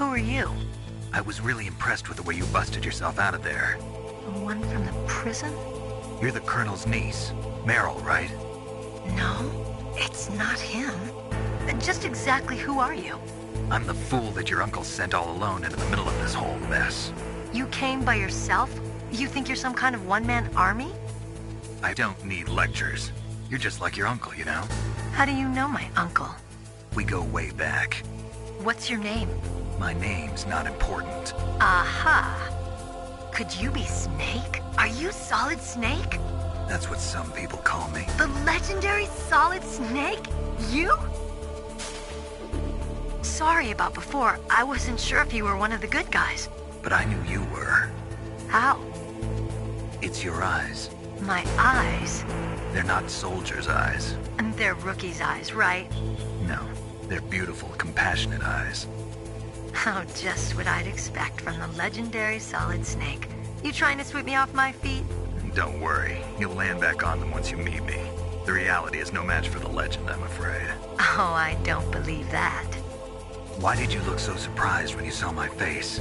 Who are you? I was really impressed with the way you busted yourself out of there. The one from the prison? You're the Colonel's niece, Meryl, right? No, it's not him. Just exactly who are you? I'm the fool that your uncle sent all alone into the middle of this whole mess. You came by yourself? You think you're some kind of one-man army? I don't need lectures. You're just like your uncle, you know? How do you know my uncle? We go way back. What's your name? My name's not important. Aha! Could you be Snake? Are you Solid Snake? That's what some people call me. The legendary Solid Snake? You? Sorry about before. I wasn't sure if you were one of the good guys. But I knew you were. How? It's your eyes. My eyes? They're not soldiers' eyes. And they're rookies' eyes, right? No, they're beautiful, compassionate eyes. Oh, just what I'd expect from the legendary Solid Snake. You trying to sweep me off my feet? Don't worry, you'll land back on them once you meet me. The reality is no match for the legend, I'm afraid. Oh, I don't believe that. Why did you look so surprised when you saw my face?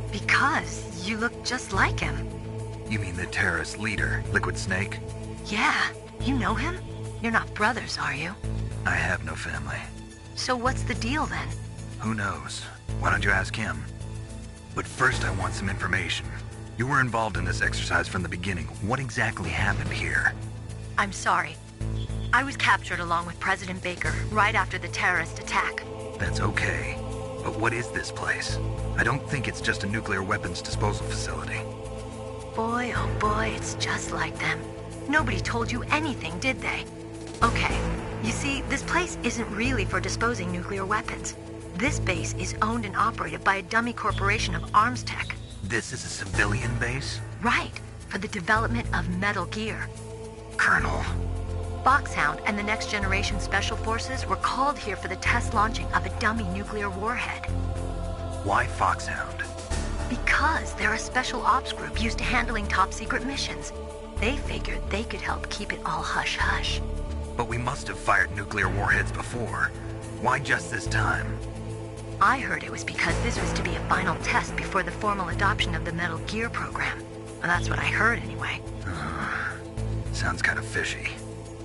Because you look just like him. You mean the terrorist leader, Liquid Snake? Yeah, you know him? You're not brothers, are you? I have no family. So what's the deal then? Who knows? Why don't you ask him? But first I want some information. You were involved in this exercise from the beginning. What exactly happened here? I'm sorry. I was captured along with President Baker right after the terrorist attack. That's okay. But what is this place? I don't think it's just a nuclear weapons disposal facility. Boy, oh boy, it's just like them. Nobody told you anything, did they? Okay, you see, this place isn't really for disposing nuclear weapons. This base is owned and operated by a dummy corporation of arms tech. This is a civilian base? Right, for the development of Metal Gear. Colonel. Foxhound and the Next Generation Special Forces were called here for the test launching of a dummy nuclear warhead. Why Foxhound? Because they're a special ops group used to handling top-secret missions. They figured they could help keep it all hush-hush. But we must have fired nuclear warheads before. Why just this time? I heard it was because this was to be a final test before the formal adoption of the Metal Gear program. Well, that's what I heard anyway. Sounds kind of fishy.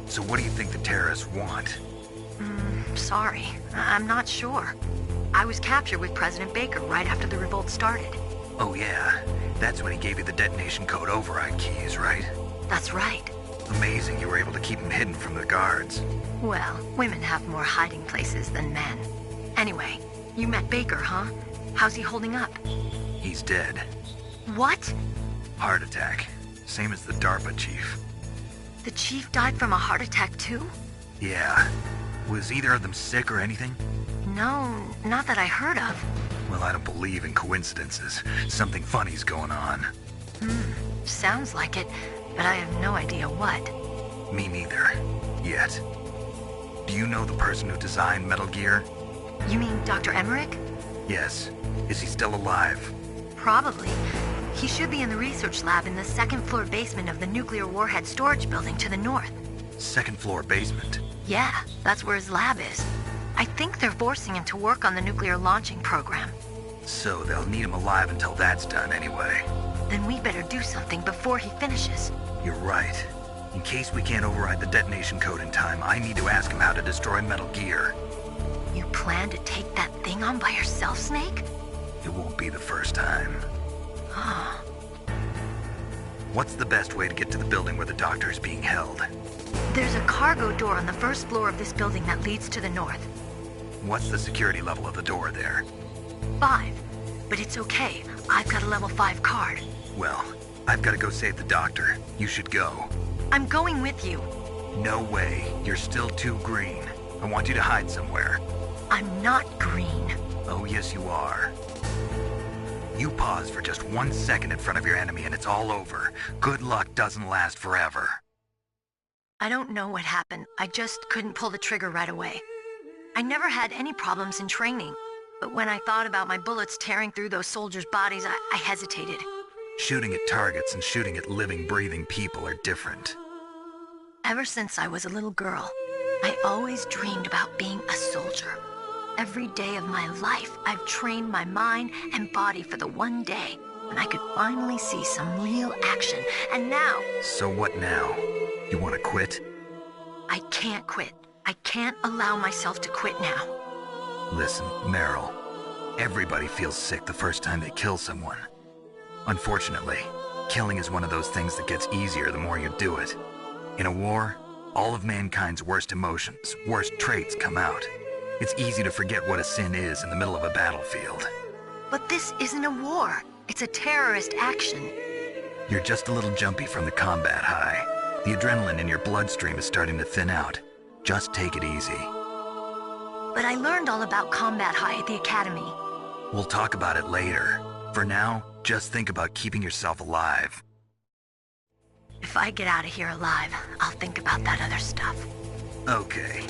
So what do you think the terrorists want? Sorry. I'm not sure. I was captured with President Baker right after the revolt started. Oh yeah, that's when he gave you the detonation code override keys, right? That's right. Amazing you were able to keep him hidden from the guards. Well, women have more hiding places than men. Anyway, you met Baker, huh? How's he holding up? He's dead. What? Heart attack. Same as the DARPA chief. The chief died from a heart attack too? Yeah. Was either of them sick or anything? No, not that I heard of. Well, I don't believe in coincidences. Something funny's going on. Sounds like it, but I have no idea what. Me neither. Yet. Do you know the person who designed Metal Gear? You mean Dr. Emmerich? Yes. Is he still alive? Probably. He should be in the research lab in the second-floor basement of the nuclear warhead storage building to the north. Second floor basement? Yeah, that's where his lab is. I think they're forcing him to work on the nuclear launching program. So they'll need him alive until that's done anyway. Then we better do something before he finishes. You're right. In case we can't override the detonation code in time, I need to ask him how to destroy Metal Gear. You plan to take that thing on by yourself, Snake? It won't be the first time. What's the best way to get to the building where the doctor is being held? There's a cargo door on the first floor of this building that leads to the north. What's the security level of the door there? 5. But it's okay. I've got a level 5 card. Well, I've got to go save the doctor. You should go. I'm going with you. No way. You're still too green. I want you to hide somewhere. I'm not green. Oh, yes, you are. You pause for just 1 second in front of your enemy and it's all over. Good luck doesn't last forever. I don't know what happened. I just couldn't pull the trigger right away. I never had any problems in training, but when I thought about my bullets tearing through those soldiers' bodies, I hesitated. Shooting at targets and shooting at living, breathing people are different. Ever since I was a little girl, I always dreamed about being a soldier. every day of my life, I've trained my mind and body for the one day when I could finally see some real action. And now... So what now? You want to quit? I can't quit. I can't allow myself to quit now. Listen, Meryl. Everybody feels sick the first time they kill someone. Unfortunately, killing is one of those things that gets easier the more you do it. In a war, all of mankind's worst emotions, worst traits come out. It's easy to forget what a sin is in the middle of a battlefield. But this isn't a war. It's a terrorist action. You're just a little jumpy from the combat high. The adrenaline in your bloodstream is starting to thin out. Just take it easy. But I learned all about combat high at the academy. We'll talk about it later. For now, just think about keeping yourself alive. If I get out of here alive, I'll think about that other stuff. Okay.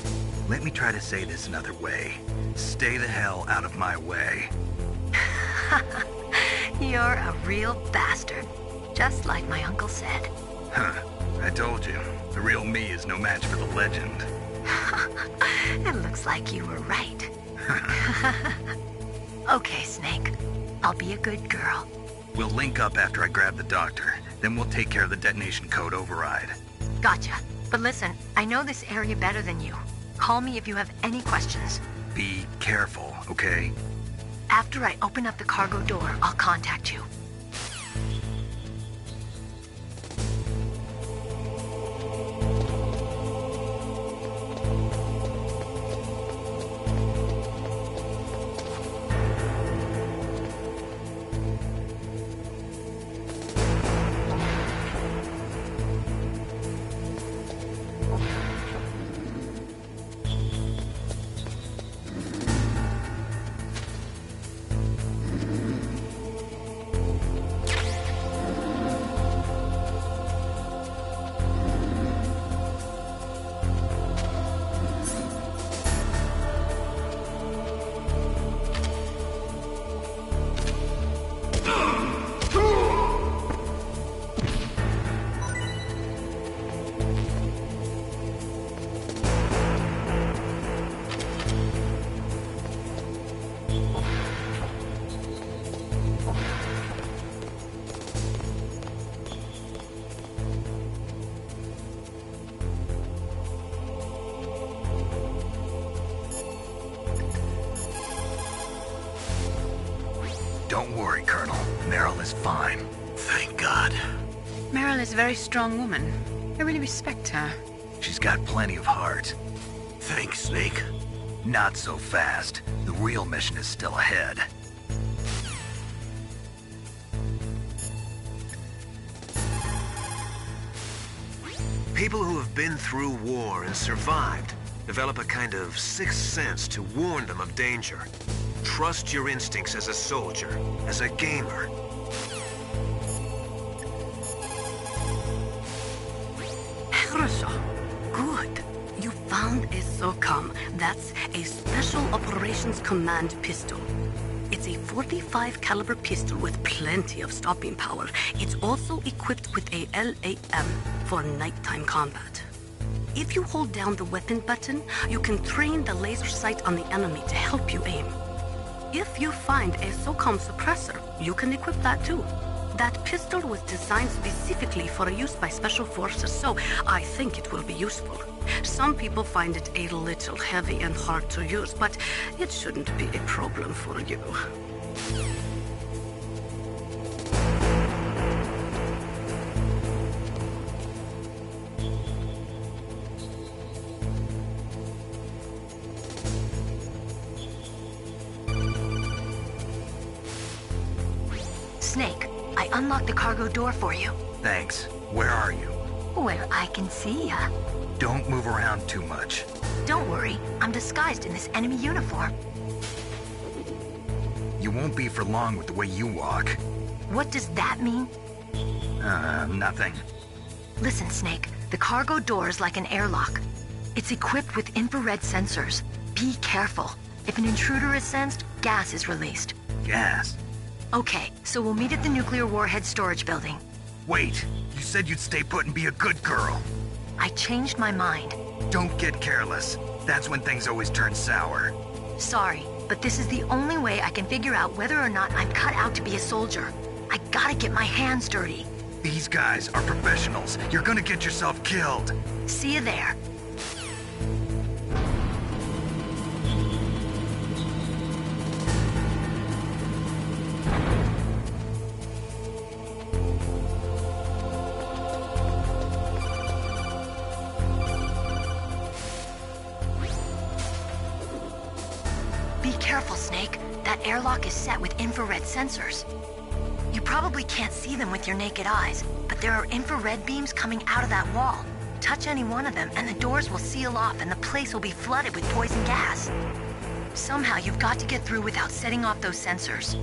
Let me try to say this another way. Stay the hell out of my way. You're a real bastard. Just like my uncle said. Huh. I told you. The real me is no match for the legend. It looks like you were right. Okay, Snake. I'll be a good girl. We'll link up after I grab the doctor. Then we'll take care of the detonation code override. Gotcha. But listen, I know this area better than you. Call me if you have any questions. Be careful, okay? After I open up the cargo door, I'll contact you. Don't worry, Colonel. Meryl is fine. Thank God. Meryl is a very strong woman. I really respect her. She's got plenty of heart. Thanks, Snake. Not so fast. The real mission is still ahead. People who have been through war and survived develop a kind of sixth sense to warn them of danger. Trust your instincts as a soldier, as a gamer. Хорошо. Good. You found a SOCOM. That's a Special Operations Command pistol. It's a 45 caliber pistol with plenty of stopping power. It's also equipped with a LAM for nighttime combat. If you hold down the weapon button, you can train the laser sight on the enemy to help you aim. If you find a SOCOM suppressor, you can equip that too. That pistol was designed specifically for use by special forces, so I think it will be useful. Some people find it a little heavy and hard to use, but it shouldn't be a problem for you. Snake, I unlocked the cargo door for you. Thanks. Where are you? Where I can see ya. Don't move around too much. Don't worry, I'm disguised in this enemy uniform. You won't be for long with the way you walk. What does that mean? Nothing. Listen, Snake, the cargo door is like an airlock. It's equipped with infrared sensors. Be careful. If an intruder is sensed, gas is released. Gas? Okay, so we'll meet at the nuclear warhead storage building. Wait, you said you'd stay put and be a good girl. I changed my mind. Don't get careless. That's when things always turn sour. Sorry, but this is the only way I can figure out whether or not I'm cut out to be a soldier. I gotta get my hands dirty. These guys are professionals. You're gonna get yourself killed. See you there. Be careful, Snake. That airlock is set with infrared sensors. You probably can't see them with your naked eyes, but there are infrared beams coming out of that wall. Touch any one of them and the doors will seal off and the place will be flooded with poison gas. Somehow you've got to get through without setting off those sensors.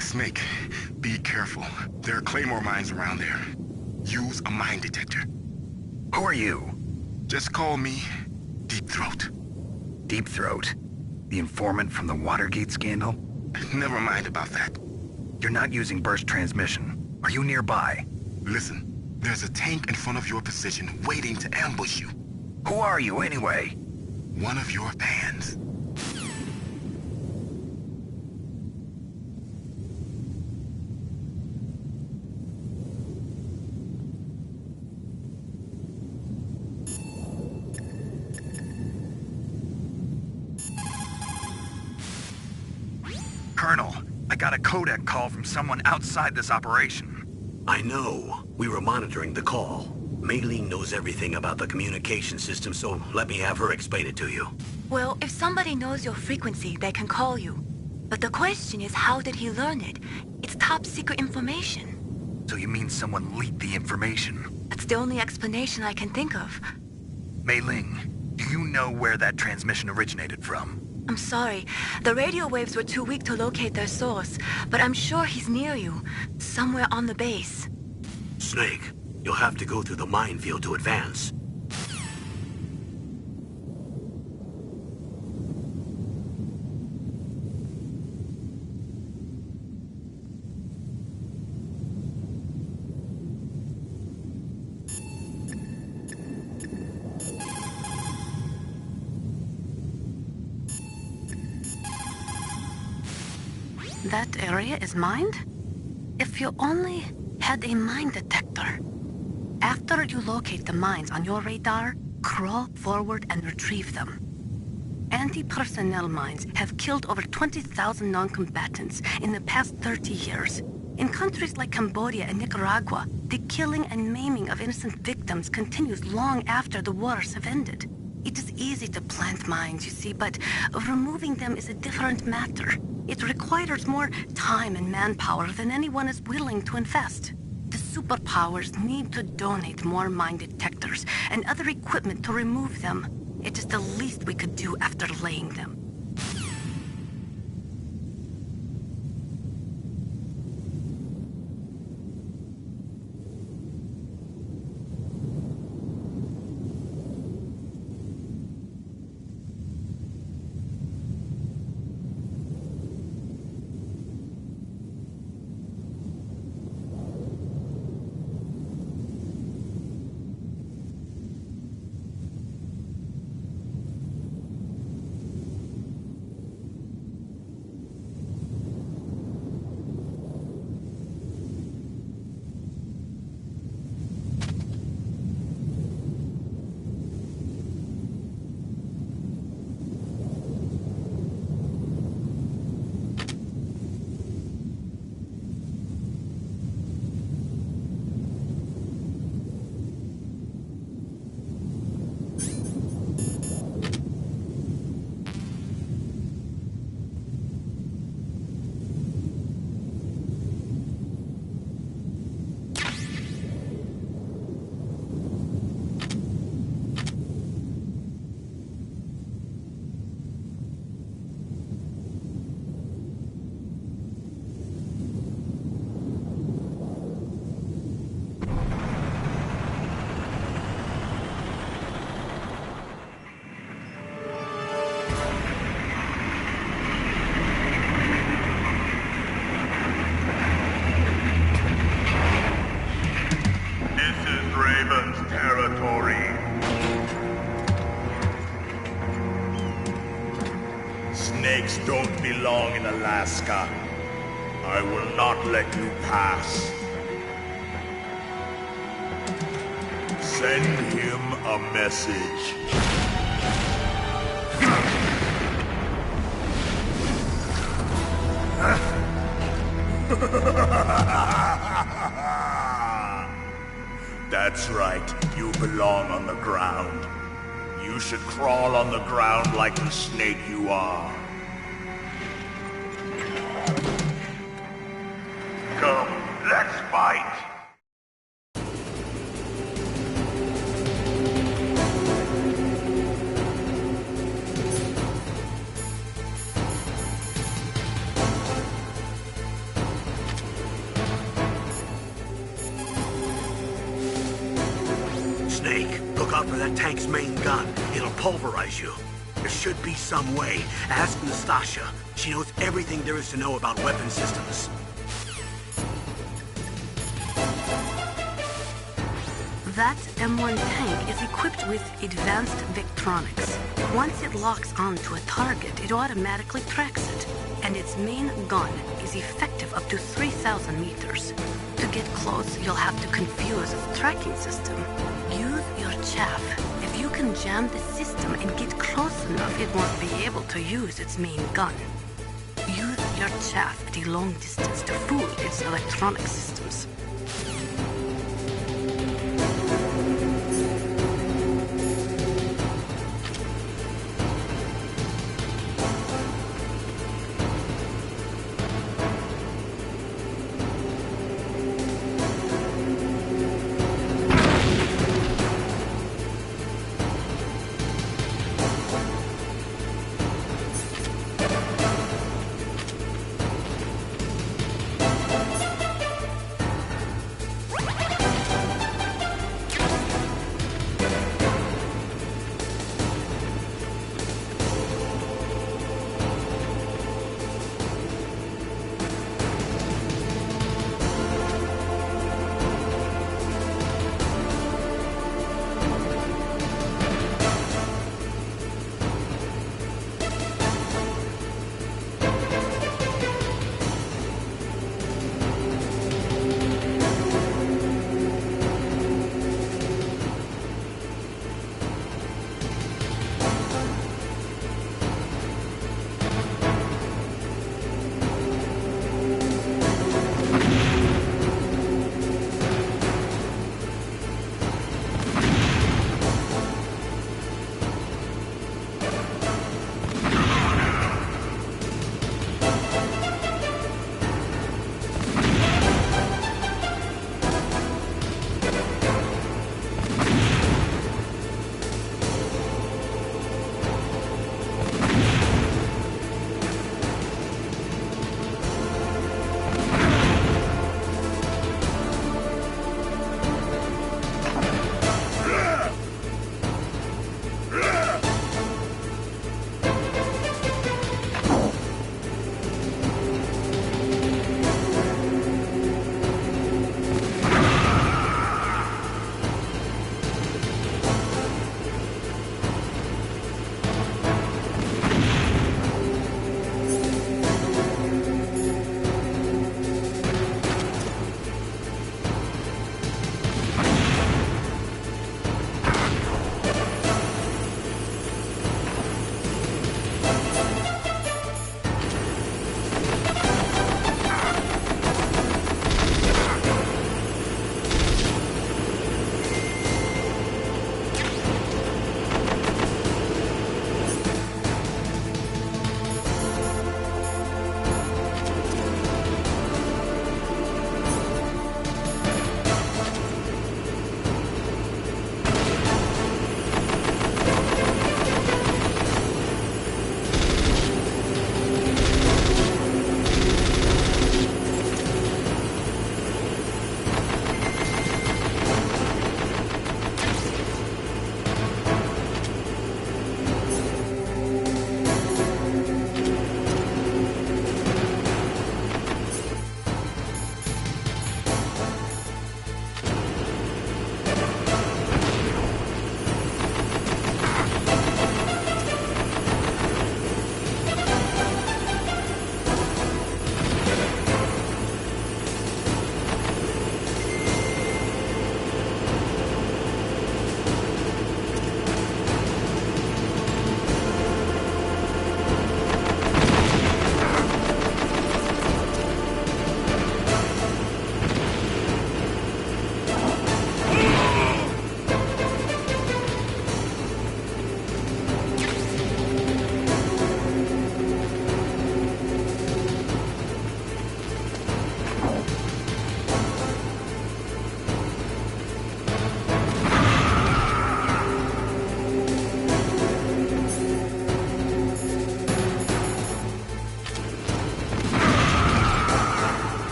Snake, be careful. There are claymore mines around there. Use a mine detector. Who are you? Just call me Deep Throat. Deep Throat? The informant from the Watergate scandal? Never mind about that. You're not using burst transmission. Are you nearby? Listen, there's a tank in front of your position waiting to ambush you. Who are you anyway? One of your fans. Colonel, I got a codec call from someone outside this operation. I know. We were monitoring the call. Mei Ling knows everything about the communication system, so let me have her explain it to you. Well, if somebody knows your frequency, they can call you. But the question is, how did he learn it? It's top secret information. So you mean someone leaked the information? That's the only explanation I can think of. Mei Ling, do you know where that transmission originated from? I'm sorry. The radio waves were too weak to locate their source, but I'm sure he's near you, somewhere on the base. Snake, you'll have to go through the minefield to advance. That area is mined? If you only had a mine detector. After you locate the mines on your radar, crawl forward and retrieve them. Anti-personnel mines have killed over 20,000 non-combatants in the past 30 years. In countries like Cambodia and Nicaragua, the killing and maiming of innocent victims continues long after the wars have ended. It is easy to plant mines, you see, but removing them is a different matter. It requires more time and manpower than anyone is willing to invest. The superpowers need to donate more mine detectors and other equipment to remove them. It is the least we could do after laying them. belong in Alaska. I will not let you pass. Send him a message. That's right, you belong on the ground. You should crawl on the ground like the snake you are. Come, let's fight! Snake, look out for that tank's main gun. It'll pulverize you. There should be some way. Ask Nastasha. She knows everything there is to know about weapon systems. That M1 tank is equipped with advanced Victronics. Once it locks onto a target, it automatically tracks it. And its main gun is effective up to 3,000 meters. To get close, you'll have to confuse its tracking system. Use your chaff. If you can jam the system and get close enough, it won't be able to use its main gun. Use your chaff at a long distance to fool its electronic systems.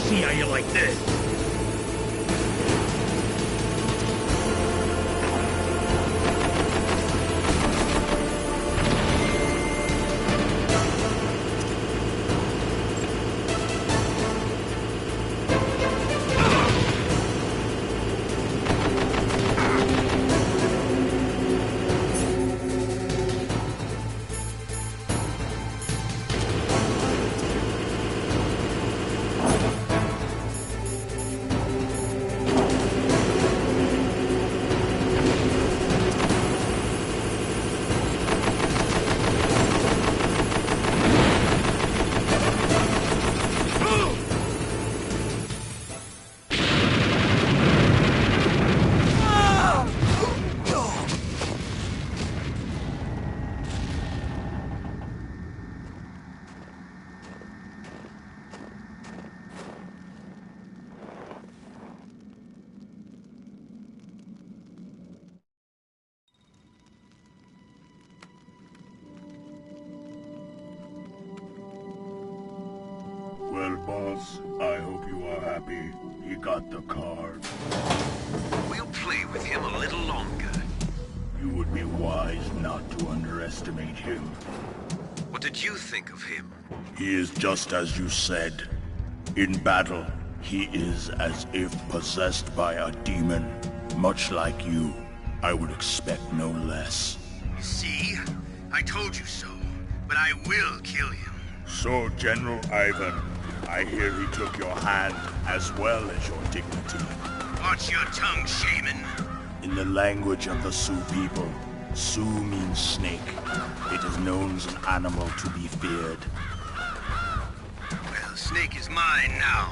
see how you like this. Well, boss, I hope you are happy. He got the card. We'll play with him a little longer. You would be wise not to underestimate him. What did you think of him? He is just as you said. In battle, he is as if possessed by a demon. Much like you, I would expect no less. See? I told you so. But I will kill him. So, General Ivan, I hear he took your hand as well as your dignity. Watch your tongue, shaman. In the language of the Sioux people, Sioux means snake. It is known as an animal to be feared. Well, Snake is mine now.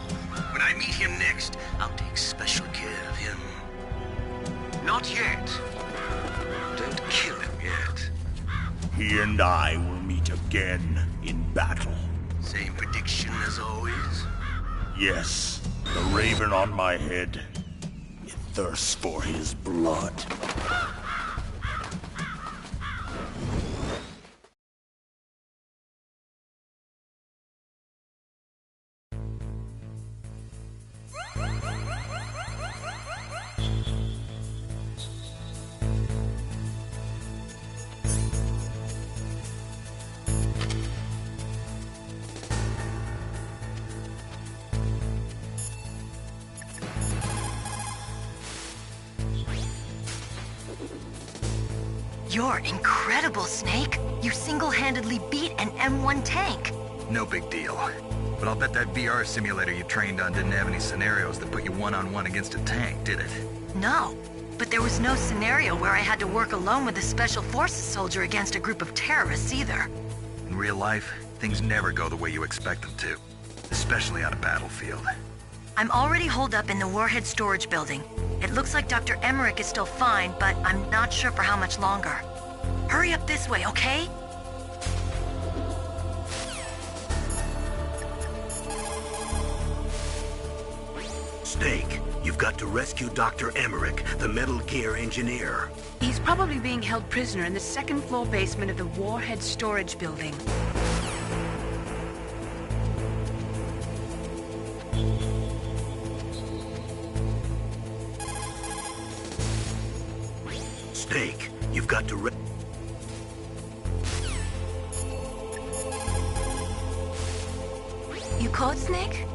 When I meet him next, I'll take special care of him. Not yet. Don't kill him yet. He and I will meet again in battle. Same prediction as always? Yes, the raven on my head. It thirsts for his blood. You're incredible, Snake. You single-handedly beat an M1 tank. No big deal. But I'll bet that VR simulator you trained on didn't have any scenarios that put you one-on-one against a tank, did it? No, but there was no scenario where I had to work alone with a Special Forces soldier against a group of terrorists either. In real life, things never go the way you expect them to. Especially on a battlefield. I'm already holed up in the Warhead storage building. It looks like Dr. Emmerich is still fine, but I'm not sure for how much longer. Hurry up this way, okay? Snake, you've got to rescue Dr. Emmerich, the Metal Gear engineer. He's probably being held prisoner in the second-floor basement of the Warhead storage building. Snake, you've got to You called, Snake?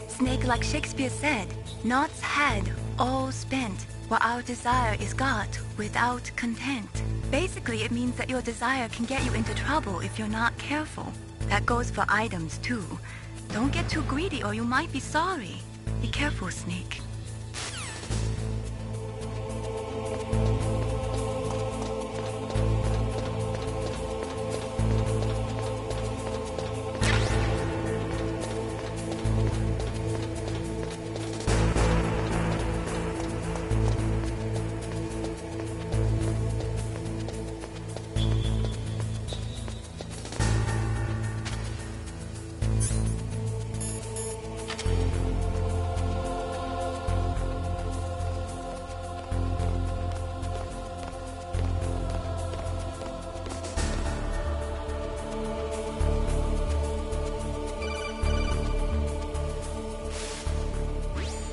Snake, like Shakespeare said, knots had, all spent, while our desire is got without content. Basically, it means that your desire can get you into trouble if you're not careful. That goes for items, too. Don't get too greedy or you might be sorry. Be careful, Snake.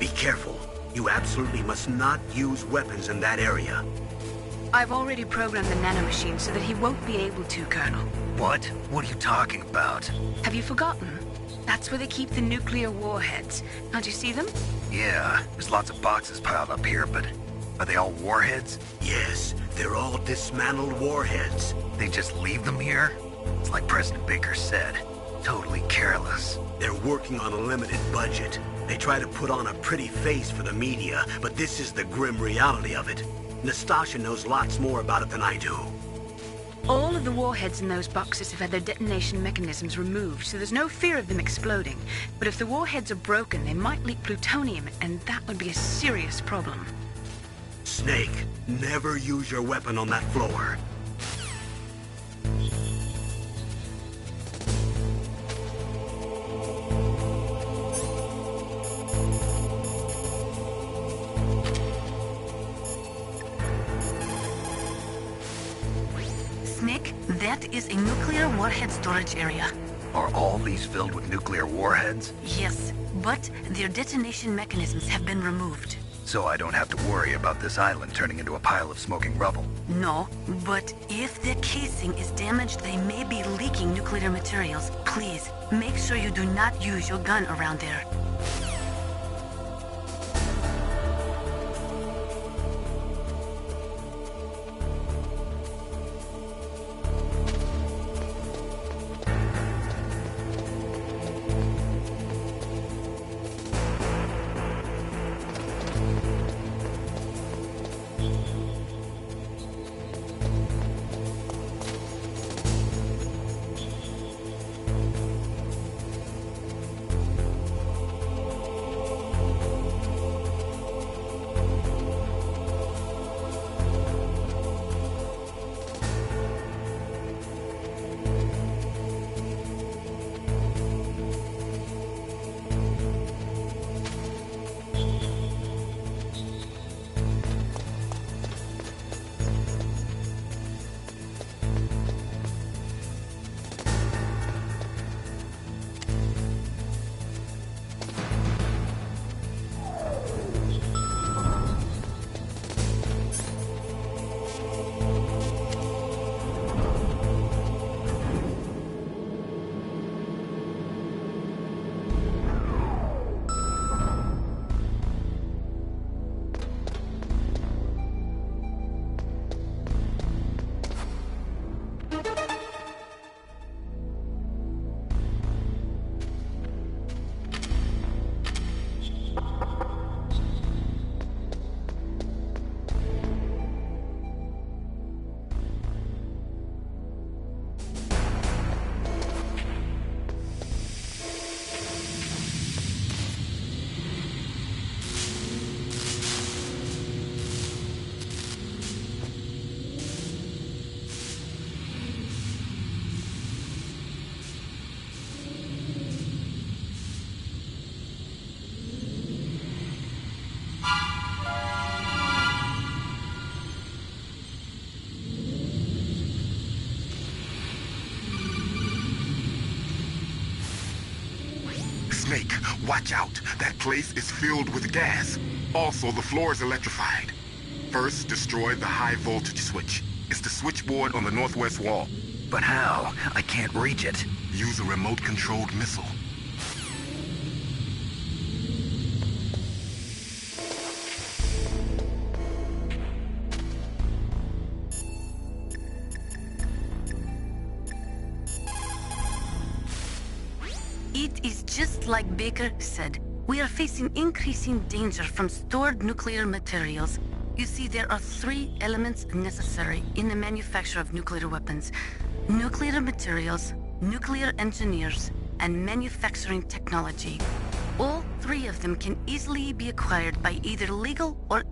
Be careful. You absolutely must not use weapons in that area. I've already programmed the nanomachine so that he won't be able to, Colonel. What? What are you talking about? Have you forgotten? That's where they keep the nuclear warheads. Can't you see them? Yeah, there's lots of boxes piled up here, but are they all warheads? Yes, they're all dismantled warheads. They just leave them here? It's like President Baker said, totally careless. They're working on a limited budget. They try to put on a pretty face for the media, but this is the grim reality of it. Nastasha knows lots more about it than I do. All of the warheads in those boxes have had their detonation mechanisms removed, so there's no fear of them exploding. But if the warheads are broken, they might leak plutonium, and that would be a serious problem. Snake, never use your weapon on that floor. Snake, that is a nuclear warhead storage area. Are all these filled with nuclear warheads? Yes, but their detonation mechanisms have been removed. So I don't have to worry about this island turning into a pile of smoking rubble. No, but if the casing is damaged, they may be leaking nuclear materials. Please, make sure you do not use your gun around there. Snake, watch out. That place is filled with gas. Also, the floor is electrified. First, destroy the high voltage switch. It's the switchboard on the northwest wall. But how? I can't reach it. Use a remote-controlled missile. It is just like Baker said. We are facing increasing danger from stored nuclear materials. You see, there are 3 elements necessary in the manufacture of nuclear weapons: nuclear materials, nuclear engineers, and manufacturing technology. All 3 of them can easily be acquired by either legal or...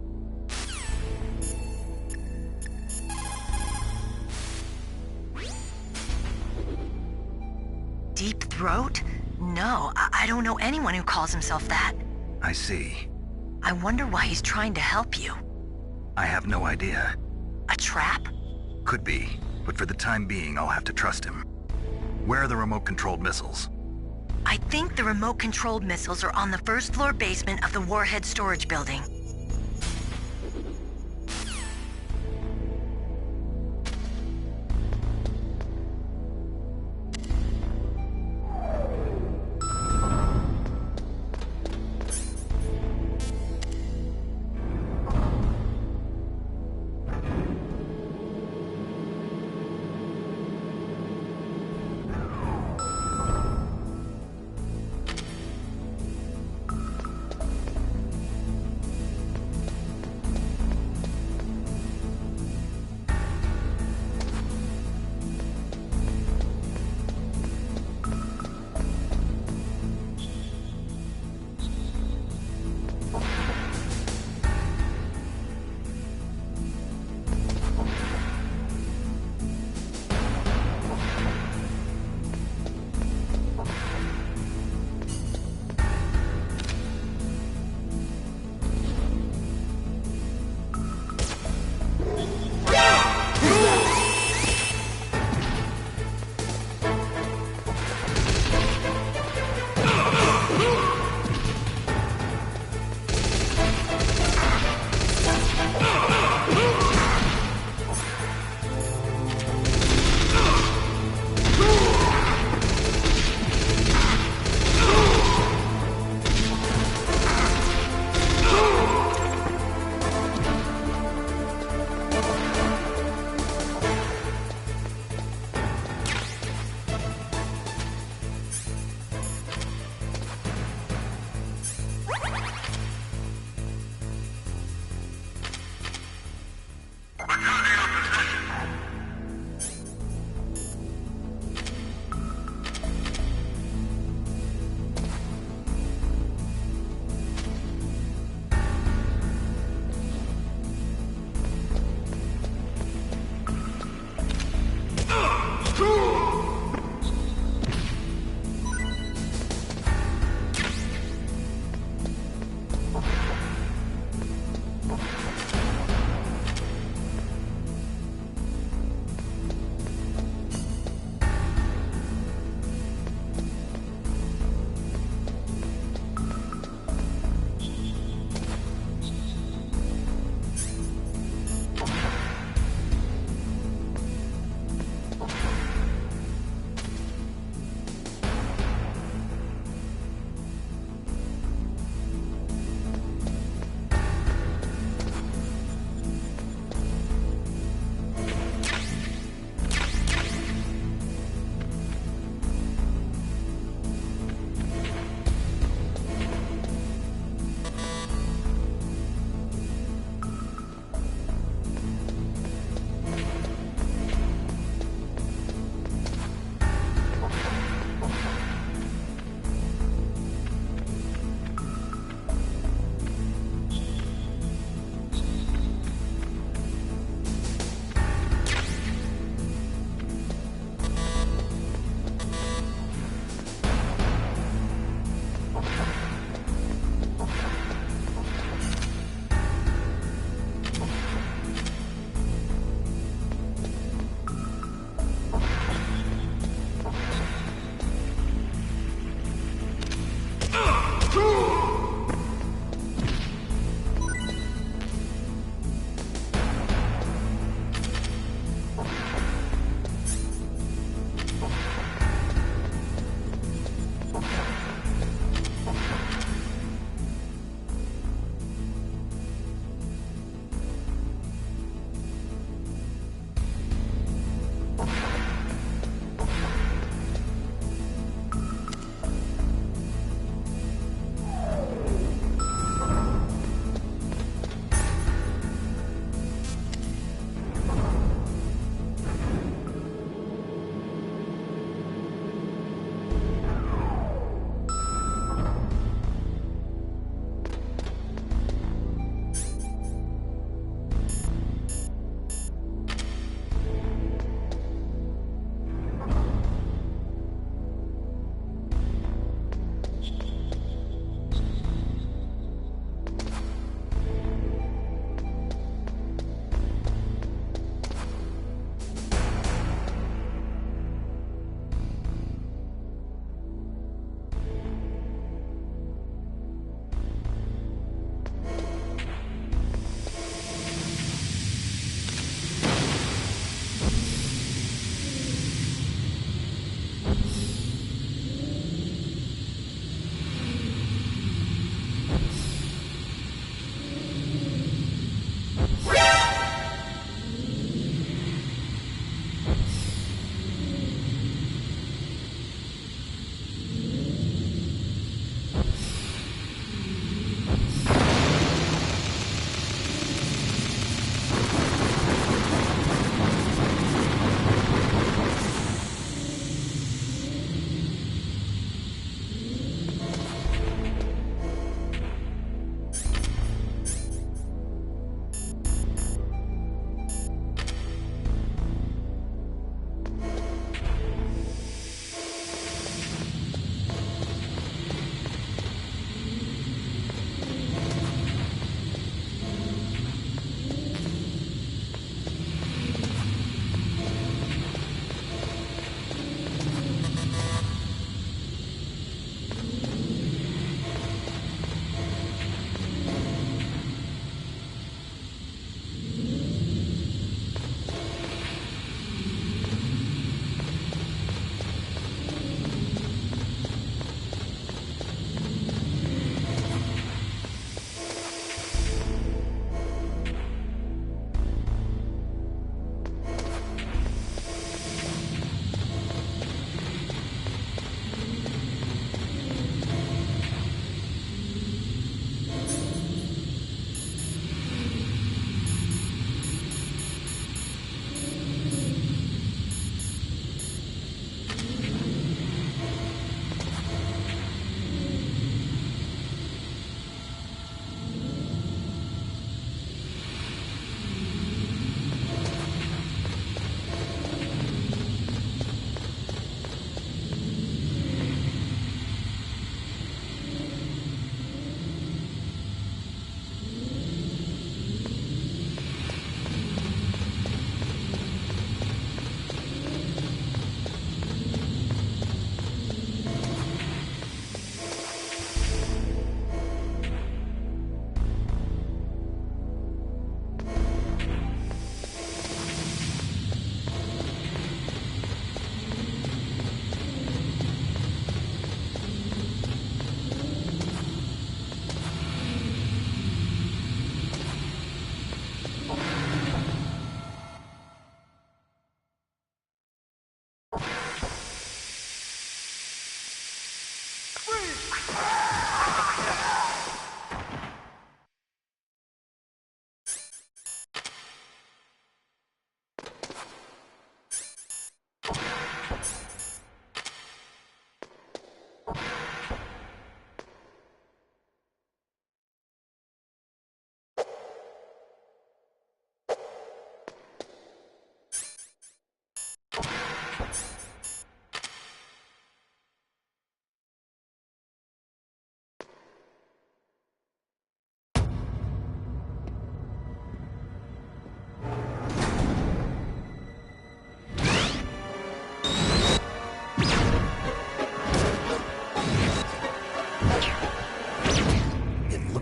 Deep throat? No, I don't know anyone who calls himself that. I see. I wonder why he's trying to help you. I have no idea. A trap? Could be, but for the time being, I'll have to trust him. Where are the remote-controlled missiles? I think the remote-controlled missiles are on the first-floor basement of the warhead storage building.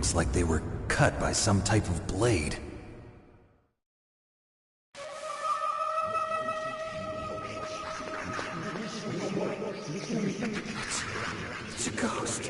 looks like they were cut by some type of blade. It's a ghost.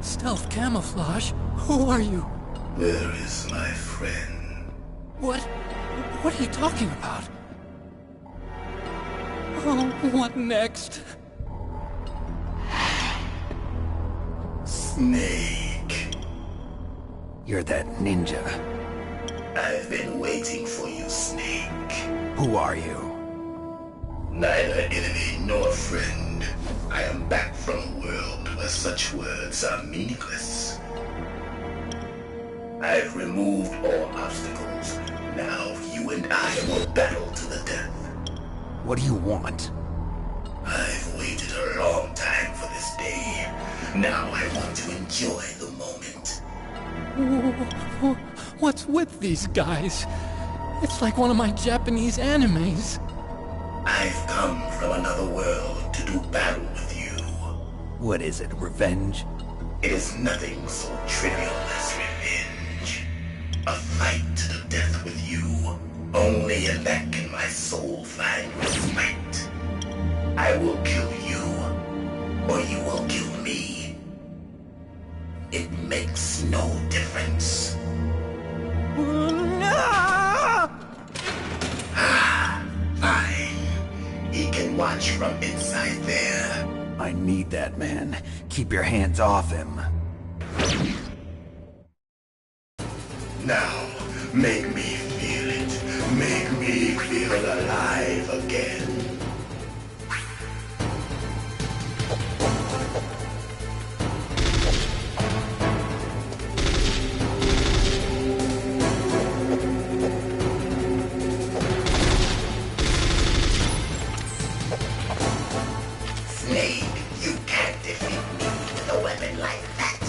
Stealth camouflage? Who are you? Where is my friend? What are you talking about? Oh, what next? Snake. You're that ninja. I've been waiting for you, Snake. Who are you? Neither enemy nor friend. I am back from a world where such words are meaningless. I've removed all obstacles. Now you and I will battle to the death. What do you want? I've waited a long time for this day. Now I want to enjoy the moment. What's with these guys? It's like one of my Japanese animes. I've come from another world to do battle with you. What is it, revenge? It is nothing so trivial as revenge. A fight to the death with you. Only in that can my soul find respite. I will kill you, or you will kill me. It makes no difference. Fine. He can watch from inside there. I need that man. Keep your hands off him. Now, make me feel it. Make me feel alive again. Snake, you can't defeat me with a weapon like that.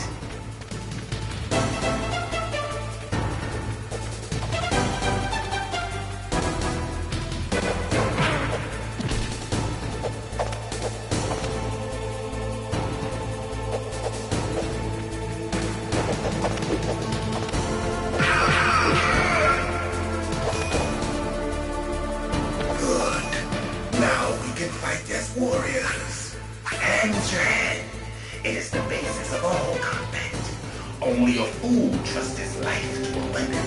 Good. Now we can fight as warriors. Hand to hand. It is the basis of all combat. Only a fool trusts his life to a weapon.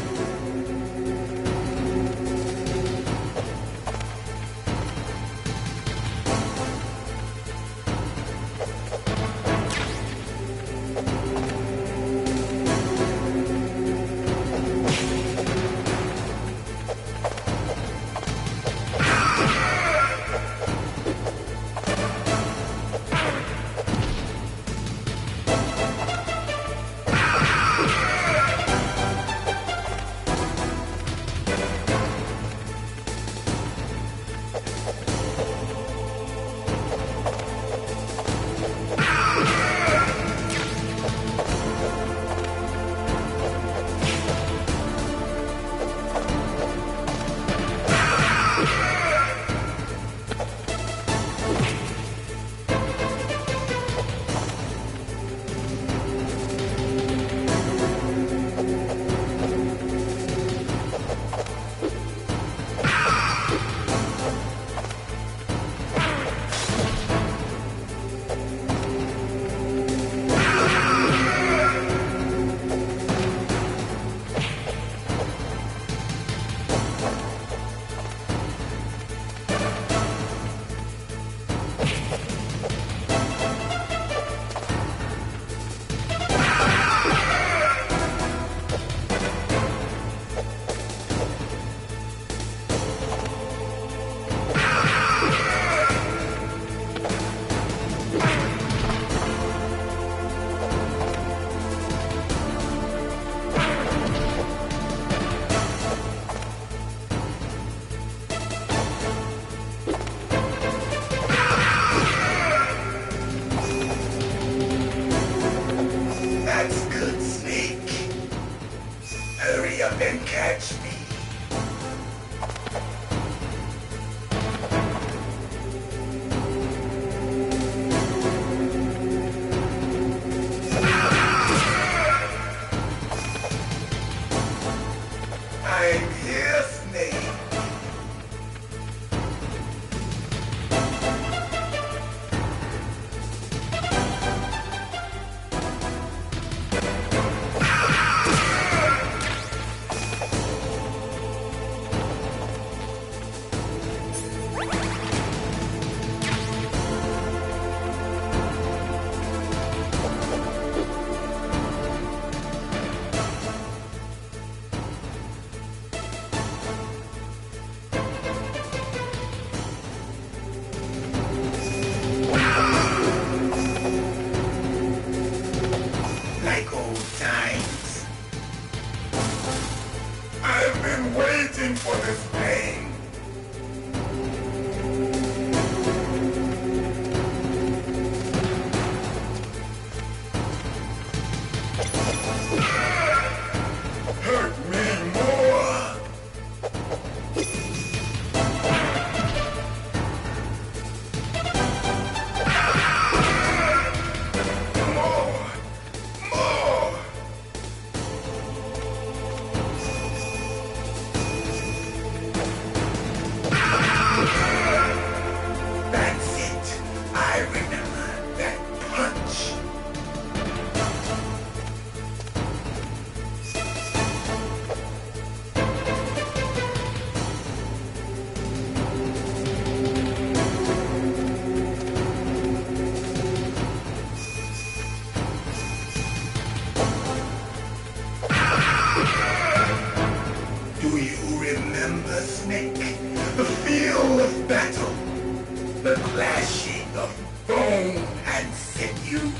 the clashing of bone and sinew.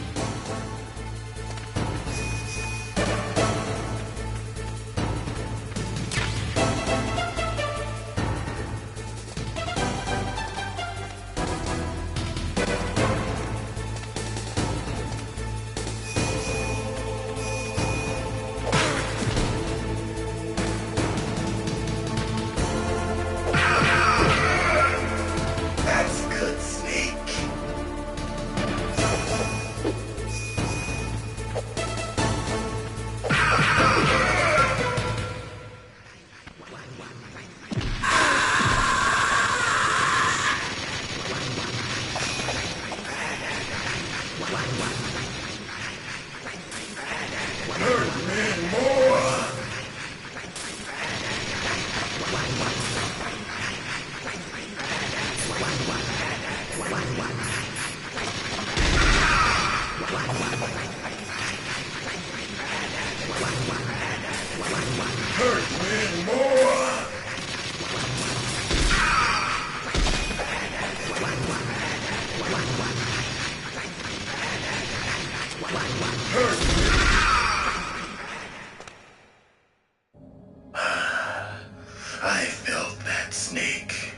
I felt that, Snake.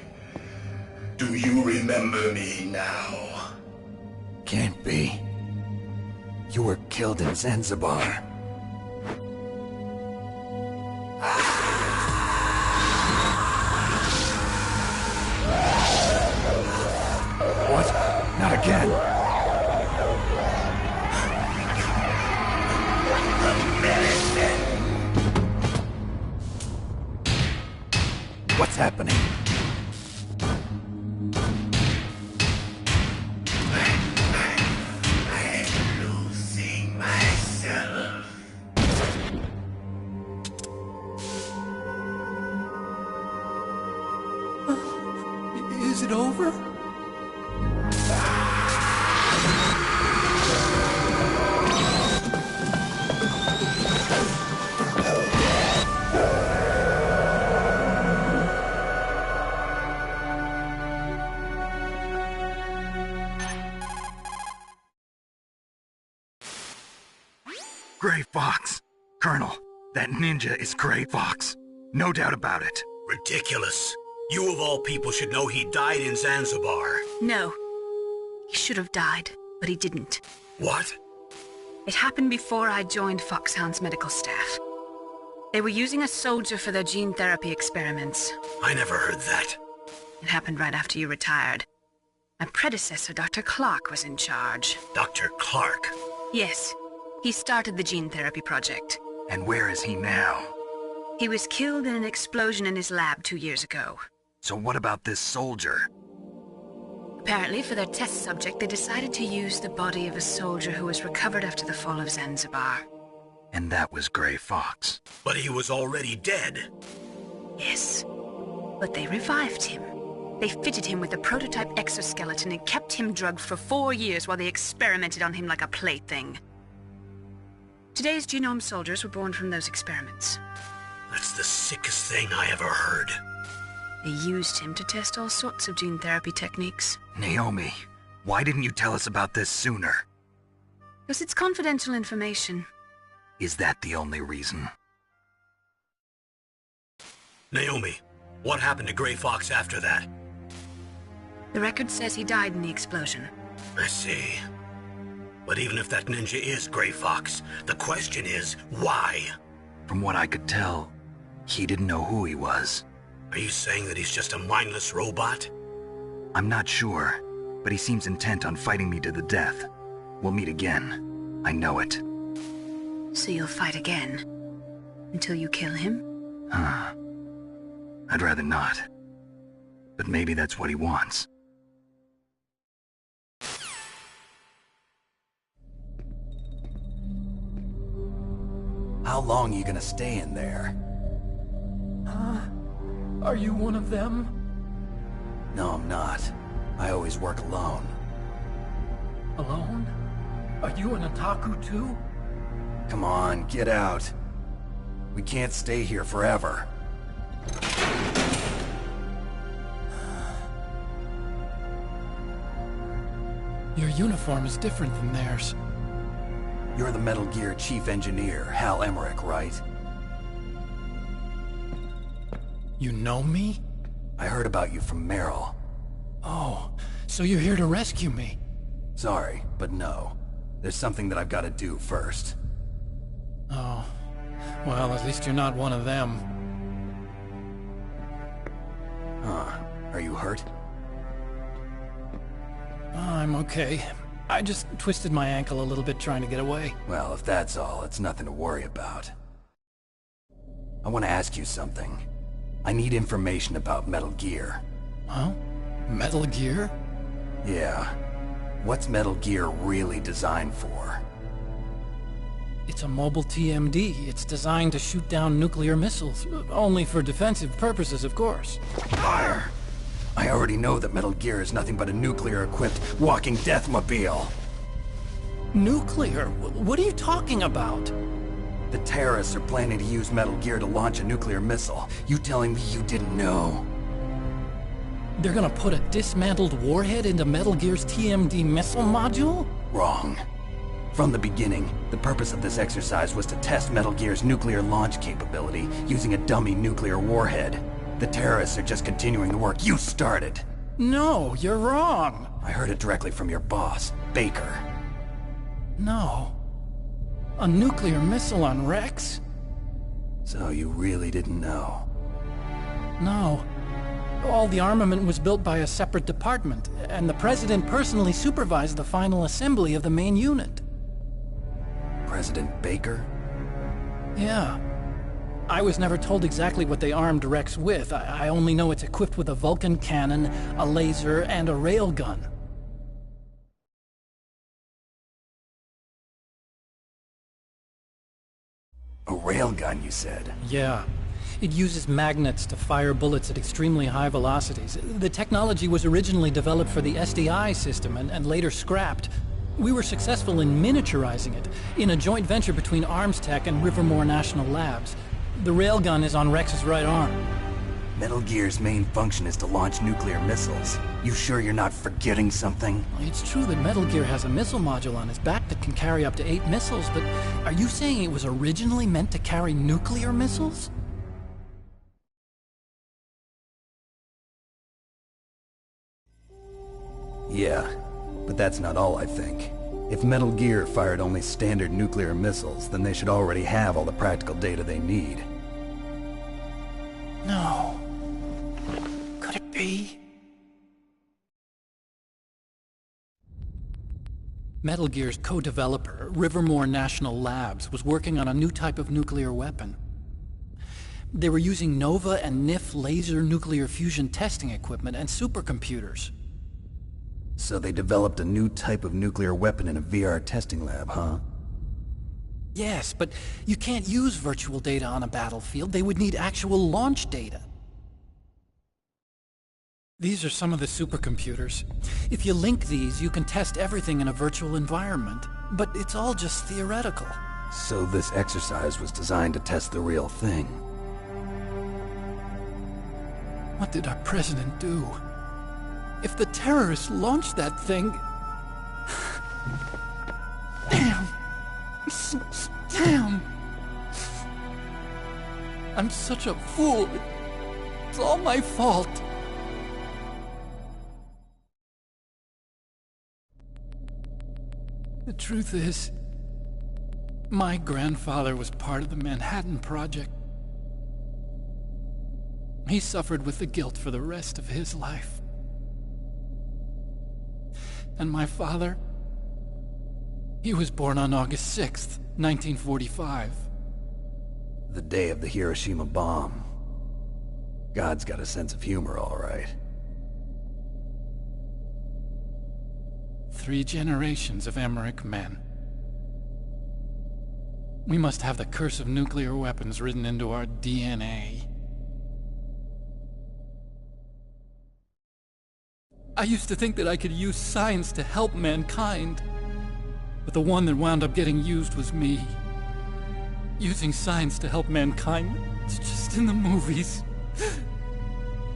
Do you remember me now? Can't be. You were killed in Zanzibar. What? Not again. What's happening? I'm losing myself. Is it over? Gray Fox. Colonel, that ninja is Gray Fox. No doubt about it. Ridiculous. You of all people should know he died in Zanzibar. No. He should have died, but he didn't. What? It happened before I joined Foxhound's medical staff. They were using a soldier for their gene therapy experiments. I never heard that. It happened right after you retired. My predecessor, Dr. Clark, was in charge. Dr. Clark? Yes. He started the gene therapy project. And where is he now? He was killed in an explosion in his lab 2 years ago. So what about this soldier? Apparently, for their test subject, they decided to use the body of a soldier who was recovered after the fall of Zanzibar. And that was Gray Fox. But he was already dead. Yes. But they revived him. They fitted him with a prototype exoskeleton and kept him drugged for 4 years while they experimented on him like a plaything. Today's genome soldiers were born from those experiments. That's the sickest thing I ever heard. They used him to test all sorts of gene therapy techniques. Naomi, why didn't you tell us about this sooner? Because it's confidential information. Is that the only reason? Naomi, what happened to Gray Fox after that? The record says he died in the explosion. I see. But even if that ninja is Gray Fox, the question is, why? From what I could tell, he didn't know who he was. Are you saying that he's just a mindless robot? I'm not sure, but he seems intent on fighting me to the death. We'll meet again. I know it. So you'll fight again? Until you kill him? Huh. I'd rather not. But maybe that's what he wants. How long are you gonna stay in there? Are you one of them? No, I'm not. I always work alone. Alone? Are you an otaku too? Come on, get out. We can't stay here forever. Your uniform is different than theirs. You're the Metal Gear Chief Engineer, Hal Emmerich, right? You know me? I heard about you from Meryl. Oh, so you're here to rescue me? Sorry, but no. There's something that I've got to do first. Oh. Well, at least you're not one of them. Huh. Are you hurt? I'm okay. I just twisted my ankle a little bit trying to get away. Well, if that's all, it's nothing to worry about. I want to ask you something. I need information about Metal Gear. Huh? Metal Gear? Yeah. What's Metal Gear really designed for? It's a mobile TMD. It's designed to shoot down nuclear missiles. Only for defensive purposes, of course. Fire! I already know that Metal Gear is nothing but a nuclear-equipped walking deathmobile. Nuclear? What are you talking about? The terrorists are planning to use Metal Gear to launch a nuclear missile. You telling me you didn't know? They're gonna put a dismantled warhead into Metal Gear's TMD missile module? Wrong. From the beginning, the purpose of this exercise was to test Metal Gear's nuclear launch capability using a dummy nuclear warhead. The terrorists are just continuing the work you started. No, you're wrong. I heard it directly from your boss, Baker. No. A nuclear missile on Rex? So you really didn't know? No. All the armament was built by a separate department, and the President personally supervised the final assembly of the main unit. President Baker? Yeah. I was never told exactly what they armed Rex with. I only know it's equipped with a Vulcan cannon, a laser, and a railgun. A railgun, you said? Yeah. It uses magnets to fire bullets at extremely high velocities. The technology was originally developed for the SDI system and later scrapped. We were successful in miniaturizing it, in a joint venture between Arms Tech and Rivermore National Labs. The railgun is on Rex's right arm. Metal Gear's main function is to launch nuclear missiles. You sure you're not forgetting something? It's true that Metal Gear has a missile module on its back that can carry up to 8 missiles, but are you saying it was originally meant to carry nuclear missiles? Yeah, but that's not all I think. If Metal Gear fired only standard nuclear missiles, then they should already have all the practical data they need. No. Could it be? Metal Gear's co-developer, Rivermore National Labs, was working on a new type of nuclear weapon. They were using NOVA and NIF laser nuclear fusion testing equipment and supercomputers. So they developed a new type of nuclear weapon in a VR testing lab, huh? Yes, but you can't use virtual data on a battlefield. They would need actual launch data. These are some of the supercomputers. If you link these, you can test everything in a virtual environment. But it's all just theoretical. So this exercise was designed to test the real thing. What did our president do? If the terrorists launched that thing... Damn! Damn! I'm such a fool. It's all my fault. The truth is, my grandfather was part of the Manhattan Project. He suffered with the guilt for the rest of his life. And my father, he was born on August 6th, 1945. The day of the Hiroshima bomb. God's got a sense of humor, all right. 3 generations of Emmerich men. We must have the curse of nuclear weapons written into our DNA. I used to think that I could use science to help mankind. But the one that wound up getting used was me. Using science to help mankind, it's just in the movies.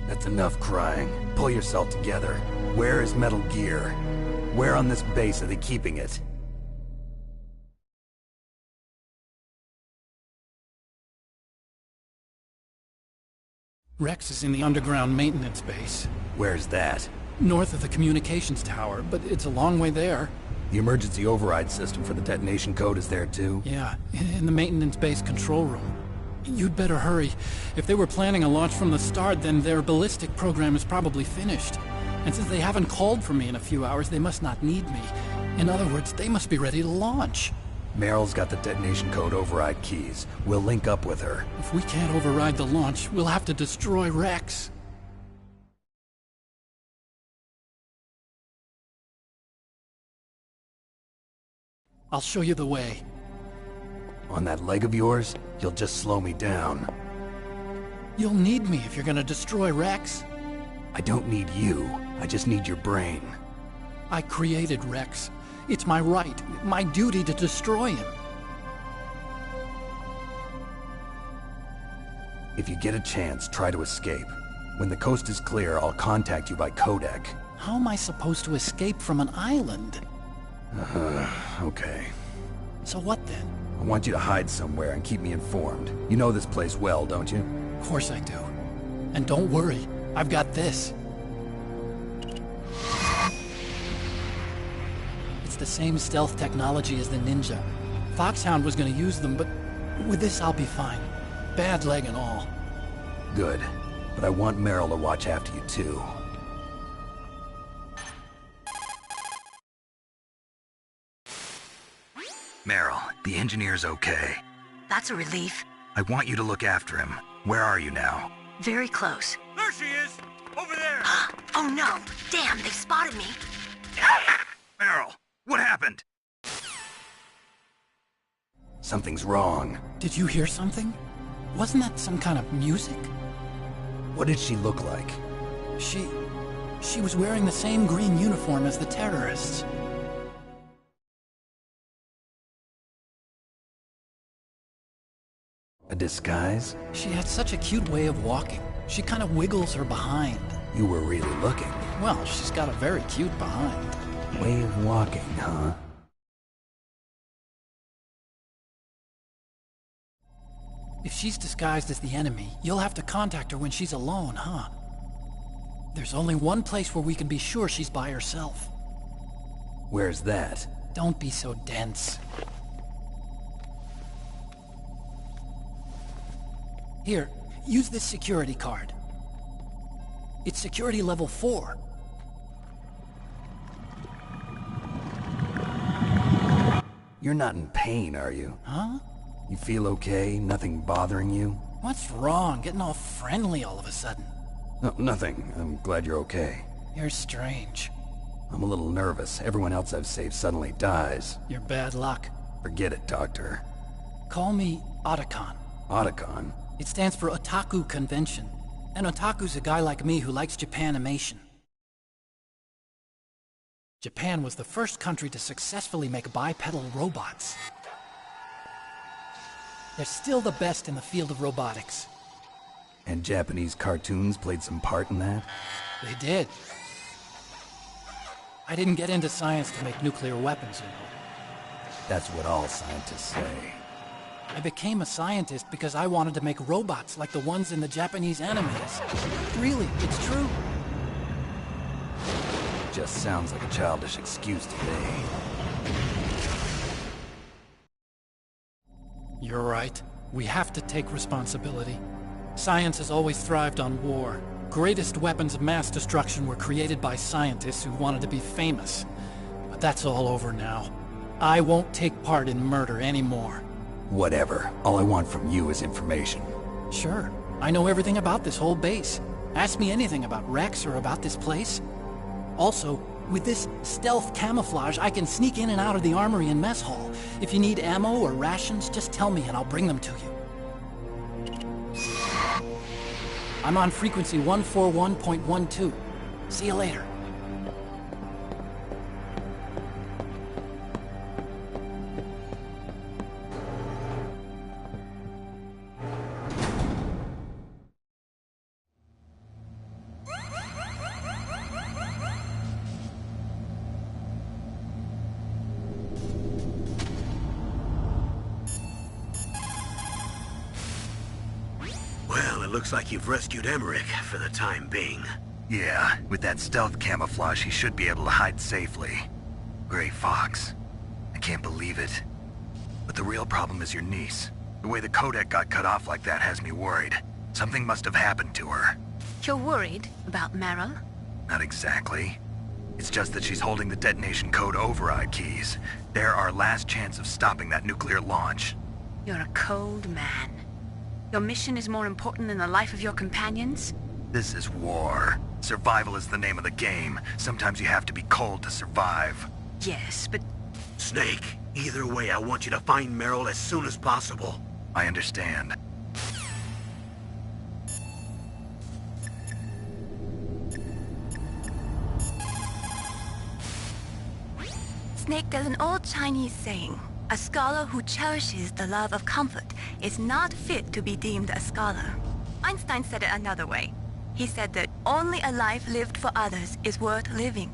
That's enough crying. Pull yourself together. Where is Metal Gear? Where on this base are they keeping it? Rex is in the underground maintenance base. Where's that? North of the communications tower, but it's a long way there. The emergency override system for the detonation code is there too? Yeah, in the maintenance base control room. You'd better hurry. If they were planning a launch from the start, then their ballistic program is probably finished. And since they haven't called for me in a few hours, they must not need me. In other words, they must be ready to launch. Meryl's got the detonation code override keys. We'll link up with her. If we can't override the launch, we'll have to destroy Rex. I'll show you the way. On that leg of yours, you'll just slow me down. You'll need me if you're gonna destroy Rex. I don't need you. I just need your brain. I created Rex. It's my right, my duty to destroy him. If you get a chance, try to escape. When the coast is clear, I'll contact you by codec. How am I supposed to escape from an island? Okay. So what then? I want you to hide somewhere and keep me informed. You know this place well, don't you? Of course I do. And don't worry, I've got this. It's the same stealth technology as the Ninja. Foxhound was gonna use them, but with this I'll be fine. Bad leg and all. Good. But I want Meryl to watch after you too. Meryl, the engineer's okay. That's a relief. I want you to look after him. Where are you now? Very close. There she is! Over there! Oh no! Damn, they've spotted me. Meryl, what happened? Something's wrong. Did you hear something? Wasn't that some kind of music? What did she look like? She was wearing the same green uniform as the terrorists. A disguise? She had such a cute way of walking. She kind of wiggles her behind. You were really looking. Well, she's got a very cute behind. Way of walking, huh? If she's disguised as the enemy, you'll have to contact her when she's alone, huh? There's only one place where we can be sure she's by herself. Where's that? Don't be so dense. Here, use this security card. It's security level 4. You're not in pain, are you? Huh? You feel okay? Nothing bothering you? What's wrong? Getting all friendly all of a sudden. No, nothing. I'm glad you're okay. You're strange. I'm a little nervous. Everyone else I've saved suddenly dies. You're bad luck. Forget it, Doctor. Call me Otacon. Otacon? It stands for Otaku Convention. An otaku's a guy like me who likes Japanimation. Japan was the first country to successfully make bipedal robots. They're still the best in the field of robotics. And Japanese cartoons played some part in that? They did. I didn't get into science to make nuclear weapons, you know. That's what all scientists say. I became a scientist because I wanted to make robots like the ones in the Japanese animes. Really, it's true. Just sounds like a childish excuse to me. You're right. We have to take responsibility. Science has always thrived on war. Greatest weapons of mass destruction were created by scientists who wanted to be famous. But that's all over now. I won't take part in murder anymore. Whatever. All I want from you is information. Sure. I know everything about this whole base. Ask me anything about Rex or about this place. Also, with this stealth camouflage, I can sneak in and out of the armory and mess hall. If you need ammo or rations, just tell me and I'll bring them to you. I'm on frequency 141.12. See you later. looks like you've rescued Emmerich for the time being. Yeah, with that stealth camouflage, he should be able to hide safely. Gray Fox. I can't believe it. But the real problem is your niece. The way the codec got cut off like that has me worried. Something must have happened to her. You're worried about Meryl? Not exactly. It's just that she's holding the detonation code override keys. They're our last chance of stopping that nuclear launch. You're a cold man. Your mission is more important than the life of your companions? This is war. Survival is the name of the game. Sometimes you have to be cold to survive. Yes, but... Snake, either way, I want you to find Meryl as soon as possible. I understand. Snake, there's an old Chinese saying, a scholar who cherishes the love of comfort is not fit to be deemed a scholar. Einstein said it another way. He said that only a life lived for others is worth living.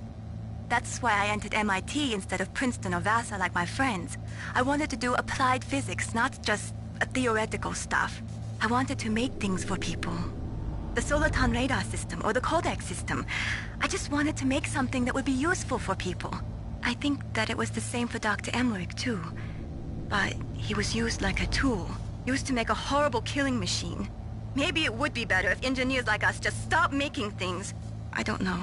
That's why I entered MIT instead of Princeton or Vassar like my friends. I wanted to do applied physics, not just theoretical stuff. I wanted to make things for people. The Soliton radar system or the codec system. I just wanted to make something that would be useful for people. I think that it was the same for Dr. Emmerich, too. But he was used like a tool, used to make a horrible killing machine. Maybe it would be better if engineers like us just stopped making things. I don't know.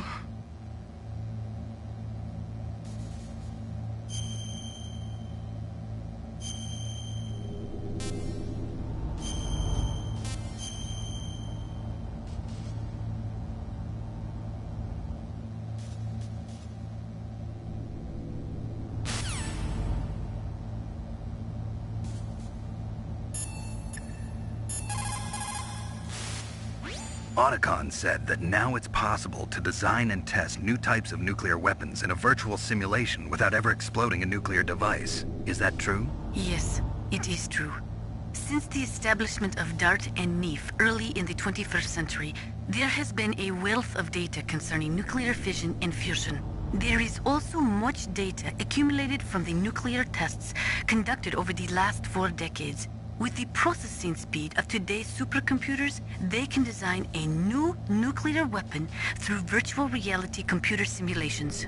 Otacon said that now it's possible to design and test new types of nuclear weapons in a virtual simulation without ever exploding a nuclear device. Is that true? Yes, it is true. Since the establishment of DART and NEEF early in the 21st century, there has been a wealth of data concerning nuclear fission and fusion. There is also much data accumulated from the nuclear tests conducted over the last 4 decades. With the processing speed of today's supercomputers, they can design a new nuclear weapon through virtual reality computer simulations.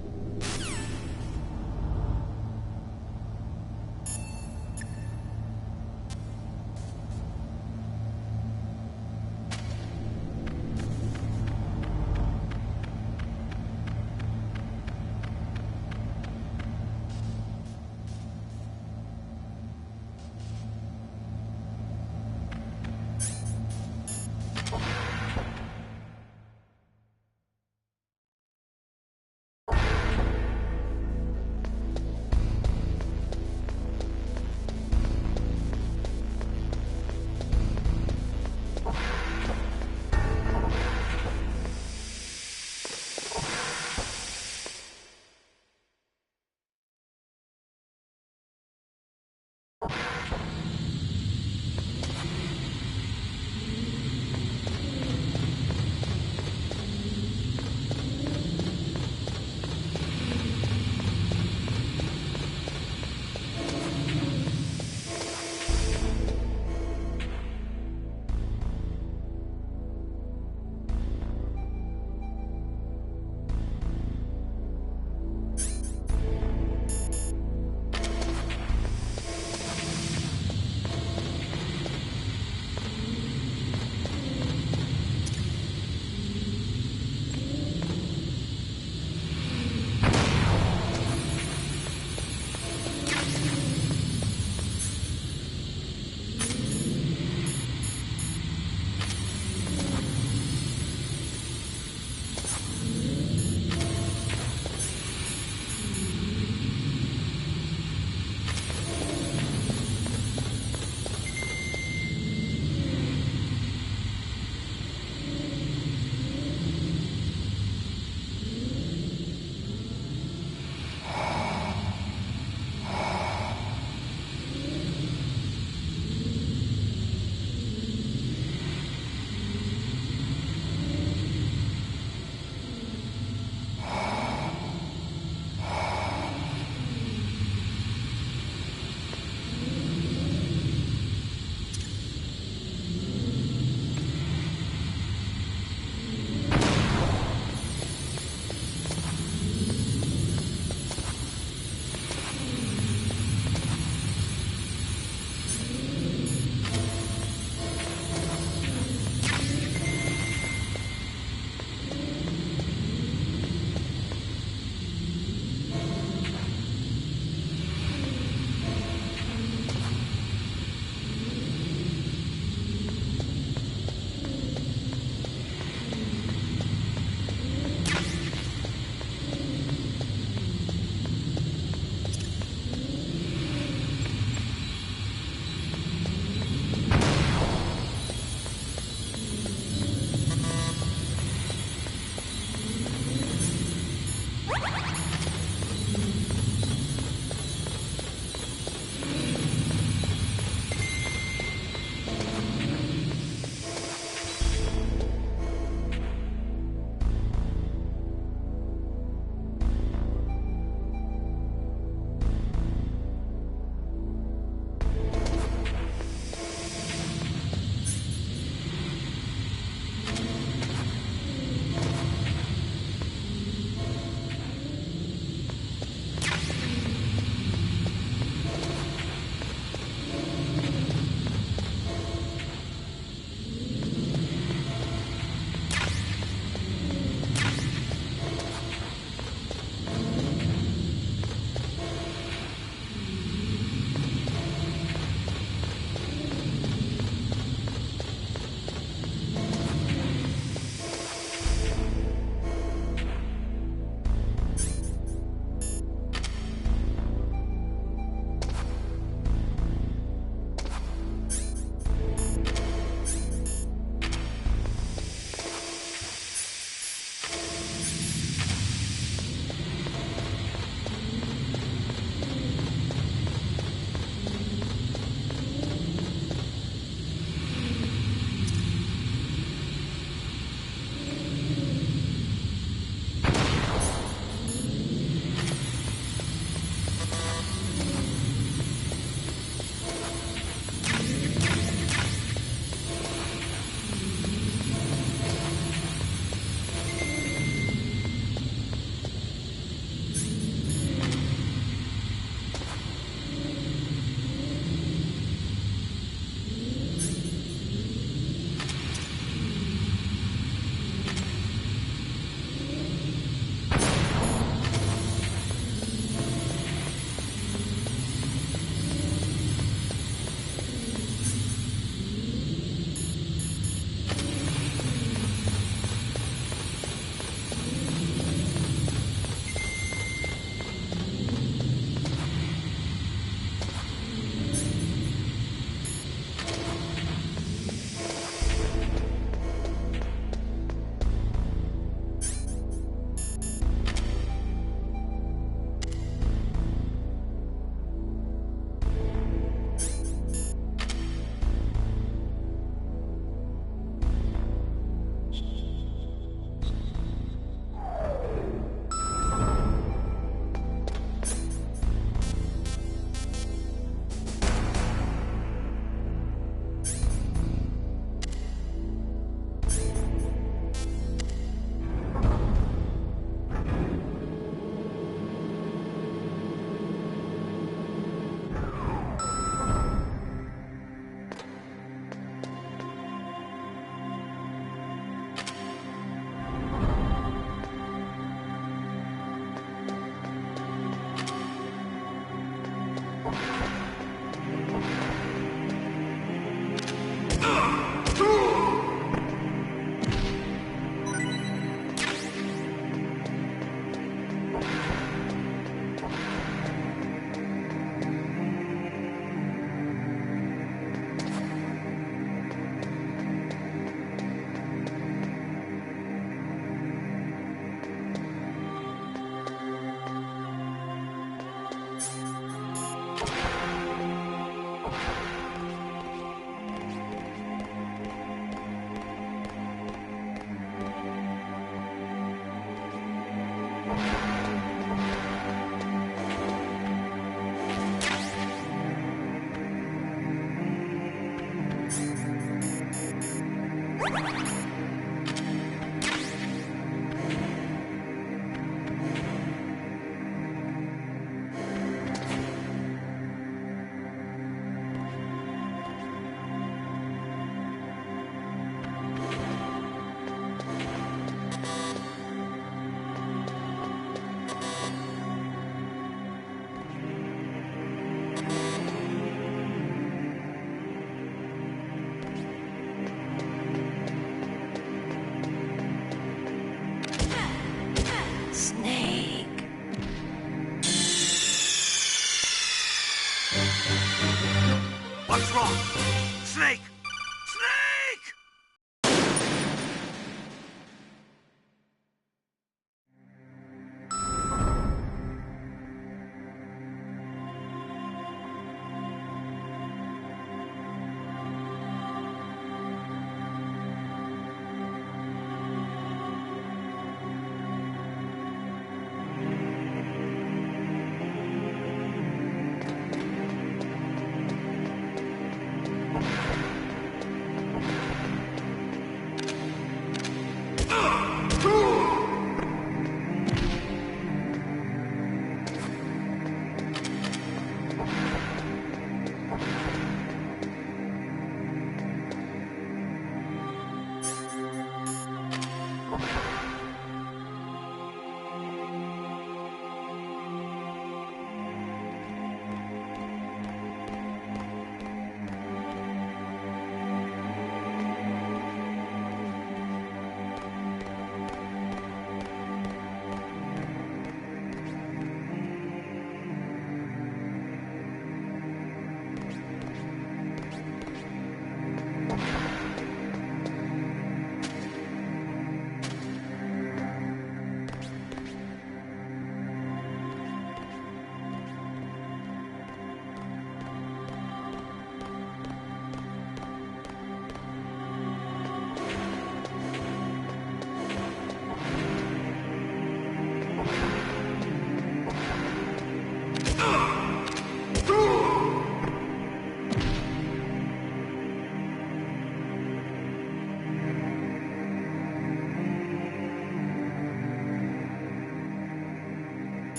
What's wrong? Snake! Snake!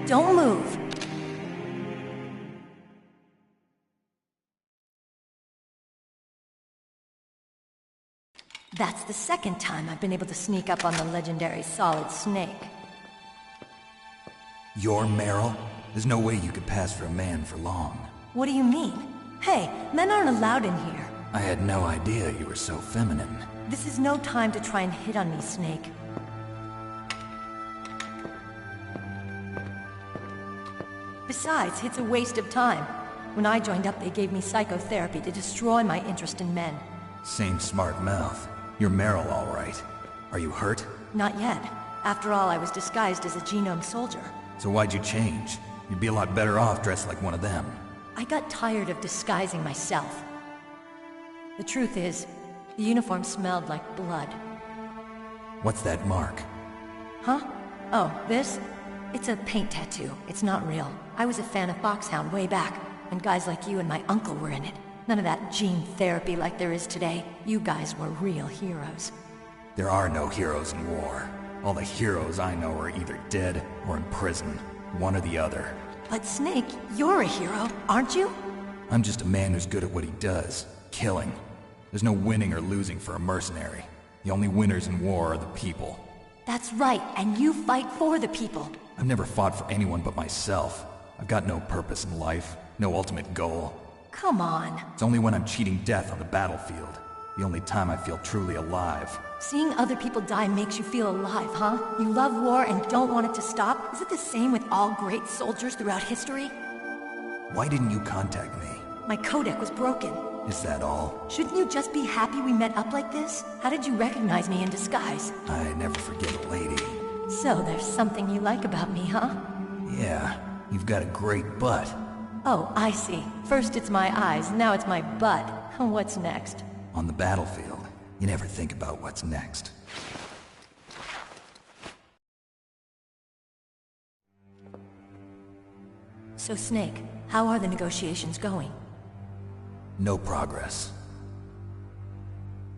Don't move. That's the second time I've been able to sneak up on the legendary Solid Snake. You're Meryl? There's no way you could pass for a man for long. What do you mean? Hey, men aren't allowed in here. I had no idea you were so feminine. This is no time to try and hit on me, Snake. Besides, it's a waste of time. When I joined up, they gave me psychotherapy to destroy my interest in men. Same smart mouth. You're Meryl, all right. Are you hurt? Not yet. After all, I was disguised as a genome soldier. So why'd you change? You'd be a lot better off dressed like one of them. I got tired of disguising myself. The truth is, the uniform smelled like blood. What's that mark? Huh? Oh, this? It's a paint tattoo. It's not real. I was a fan of Foxhound way back, when guys like you and my uncle were in it. None of that gene therapy like there is today. You guys were real heroes. There are no heroes in war. All the heroes I know are either dead or in prison. One or the other. But Snake, you're a hero, aren't you? I'm just a man who's good at what he does. Killing. There's no winning or losing for a mercenary. The only winners in war are the people. That's right, and you fight for the people. I've never fought for anyone but myself. I've got no purpose in life, no ultimate goal. Come on. It's only when I'm cheating death on the battlefield. The only time I feel truly alive. Seeing other people die makes you feel alive, huh? You love war and don't want it to stop? Is it the same with all great soldiers throughout history? Why didn't you contact me? My codec was broken. Is that all? Shouldn't you just be happy we met up like this? How did you recognize me in disguise? I never forget a lady. So there's something you like about me, huh? Yeah, you've got a great butt. Oh, I see. First it's my eyes, now it's my butt. What's next? On the battlefield, you never think about what's next. So Snake, how are the negotiations going? No progress.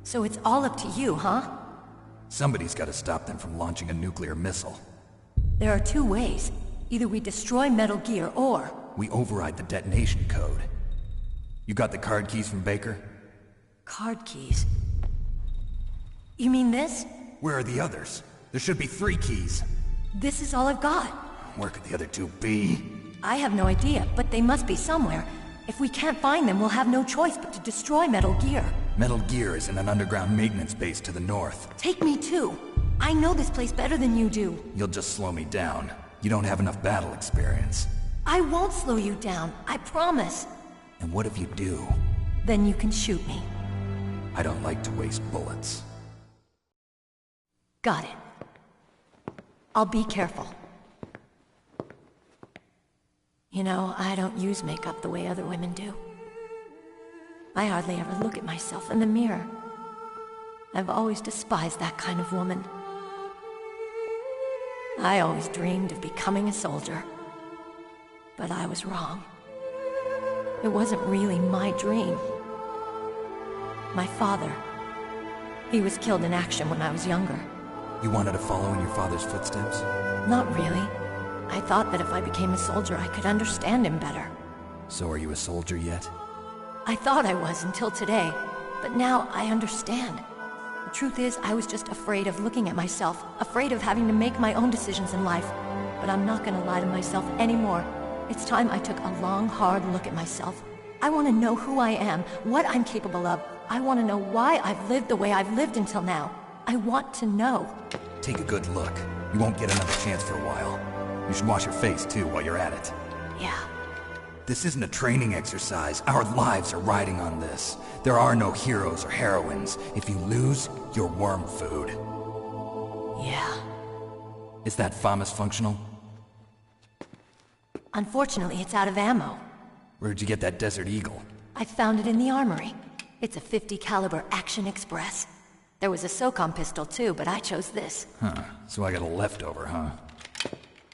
So it's all up to you, huh? Somebody's got to stop them from launching a nuclear missile. There are two ways. Either we destroy Metal Gear, or... we override the detonation code. You got the card keys from Baker? Card keys? You mean this? Where are the others? There should be 3 keys. This is all I've got. Where could the other 2 be? I have no idea, but they must be somewhere. If we can't find them, we'll have no choice but to destroy Metal Gear. Metal Gear is in an underground maintenance base to the north. Take me too. I know this place better than you do. You'll just slow me down. You don't have enough battle experience. I won't slow you down, I promise. And what if you do? Then you can shoot me. I don't like to waste bullets. Got it. I'll be careful. You know, I don't use makeup the way other women do. I hardly ever look at myself in the mirror. I've always despised that kind of woman. I always dreamed of becoming a soldier. But I was wrong. It wasn't really my dream. My father, he was killed in action when I was younger. You wanted to follow in your father's footsteps? Not really. I thought that if I became a soldier, I could understand him better. So are you a soldier yet? I thought I was until today, but now I understand. The truth is, I was just afraid of looking at myself, afraid of having to make my own decisions in life. But I'm not gonna lie to myself anymore. It's time I took a long, hard look at myself. I want to know who I am, what I'm capable of. I want to know why I've lived the way I've lived until now. I want to know. Take a good look. You won't get another chance for a while. You should wash your face, too, while you're at it. Yeah. This isn't a training exercise. Our lives are riding on this. There are no heroes or heroines. If you lose, you're worm food. Yeah. Is that FAMAS functional? Unfortunately, it's out of ammo. Where'd you get that Desert Eagle? I found it in the armory. It's a .50 caliber Action Express. There was a SOCOM pistol too, but I chose this. Huh, so I got a leftover, huh?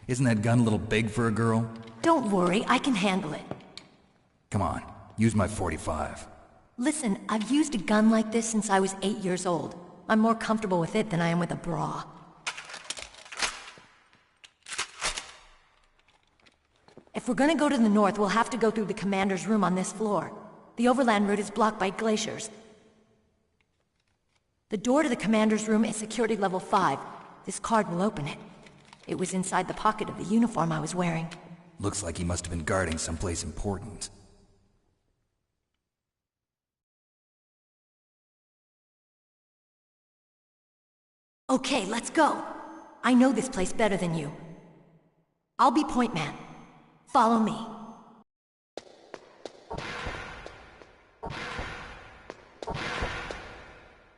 Isn't that gun a little big for a girl? Don't worry, I can handle it. Come on, use my .45. Listen, I've used a gun like this since I was 8 years old. I'm more comfortable with it than I am with a bra. If we're gonna go to the north, we'll have to go through the commander's room on this floor. The overland route is blocked by glaciers. The door to the commander's room is security level 5. This card will open it. It was inside the pocket of the uniform I was wearing. Looks like he must have been guarding someplace important. Okay, let's go. I know this place better than you. I'll be point man. Follow me.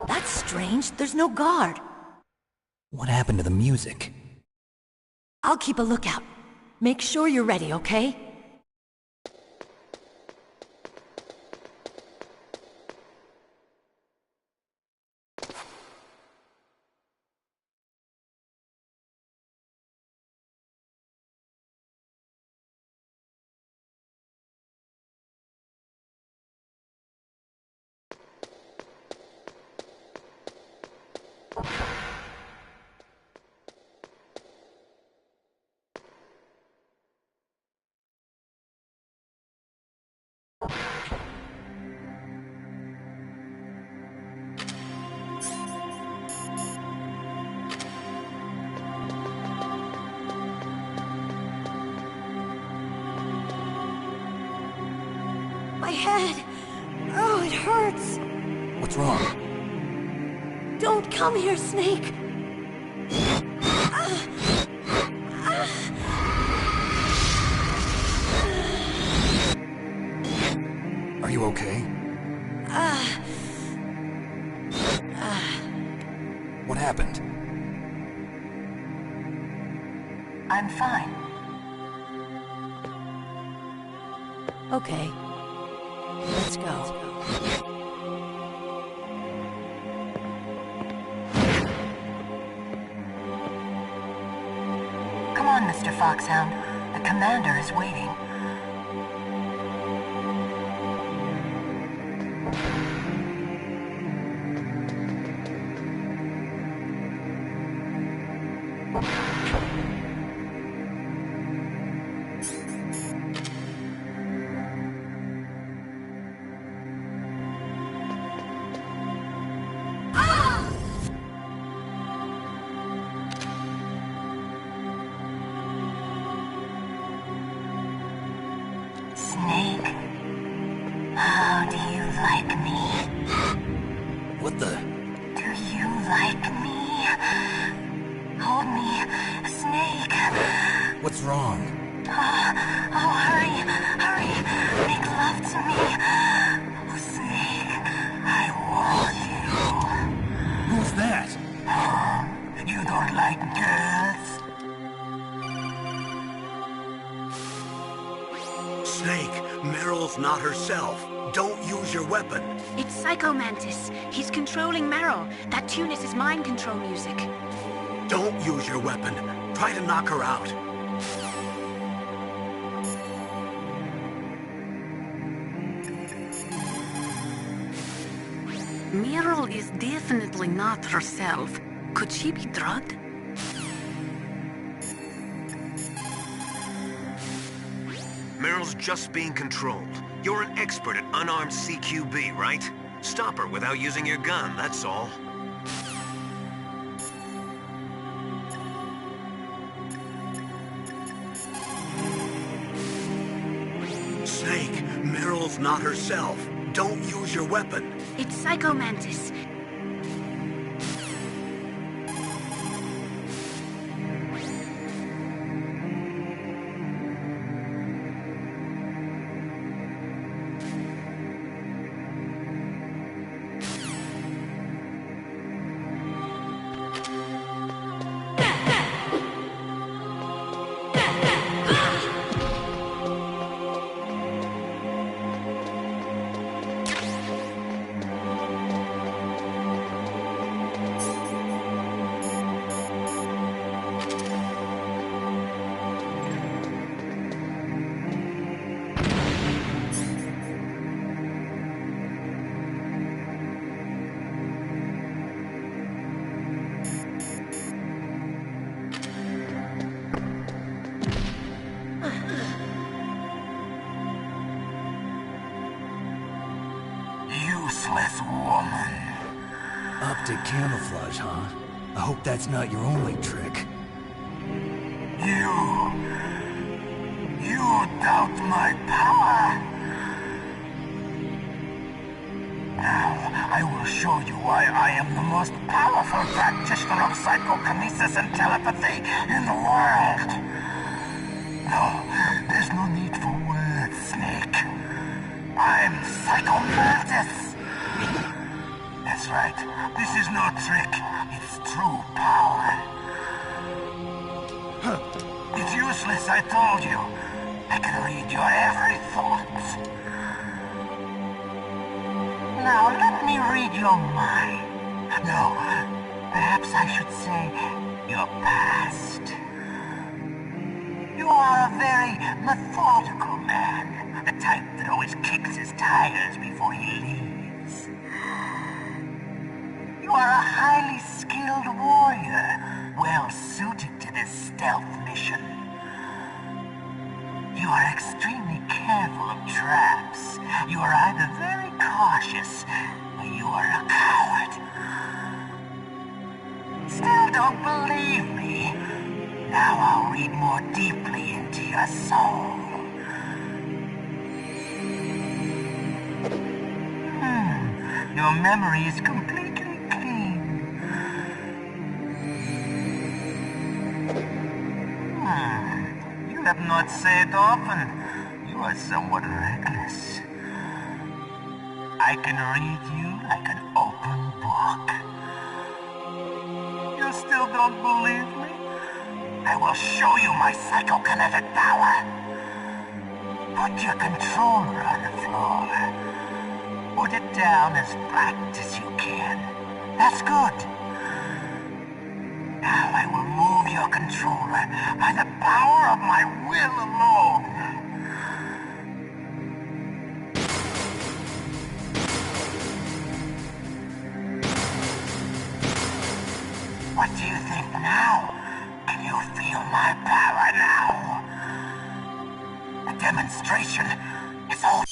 That's strange. There's no guard. What happened to the music? I'll keep a lookout. Make sure you're ready, okay? head. Oh, it hurts. What's wrong? Don't come here, Snake. Are you okay? What happened? I'm fine. Okay. Let's go. Come on, Mr. Foxhound. The commander is waiting. Snake, how do you like me? What the? Do you like me? Hold me, Snake. What's wrong? Oh, hurry, hurry. Make love to me. Oh, Snake, I want you. Who's that? You don't like girls? Snake, Meryl's not herself. Don't use your weapon. It's Psycho Mantis. He's controlling Meryl. That tune is his mind control music. Don't use your weapon. Try to knock her out. Meryl is definitely not herself. Could she be drugged? Meryl's just being controlled. You're an expert at unarmed CQB, right? Stop her without using your gun, that's all. Snake, Meryl's not herself. Don't use your weapon. It's Psycho Mantis. Useless woman. Optic camouflage, huh? I hope that's not your only trick. You doubt my power? Now, I will show you why I am the most powerful practitioner of psychokinesis and telepathy in the world. No, there's no need for words, Snake. I'm Psycho Mantis. That's right. This is no trick. It's true power. It's useless, I told you. I can read your every thought. Now, let me read your mind. No, perhaps I should say your past. You are a very methodical man. The type that always kicks his tires before he leaves. You are a highly skilled warrior, well suited to this stealth mission. You are extremely careful of traps. You are either very cautious, or you are a coward. Still don't believe me? Now I'll read more deeply into your soul. Your memory is completely clean. You have not said often. You are somewhat reckless. I can read you like an open book. You still don't believe me? I will show you my psychokinetic power. Put your controller on the floor. Put it down as flat as you can. That's good. Now I will move your controller by the power of my will alone. What do you think now? Can you feel my power now? The demonstration is all.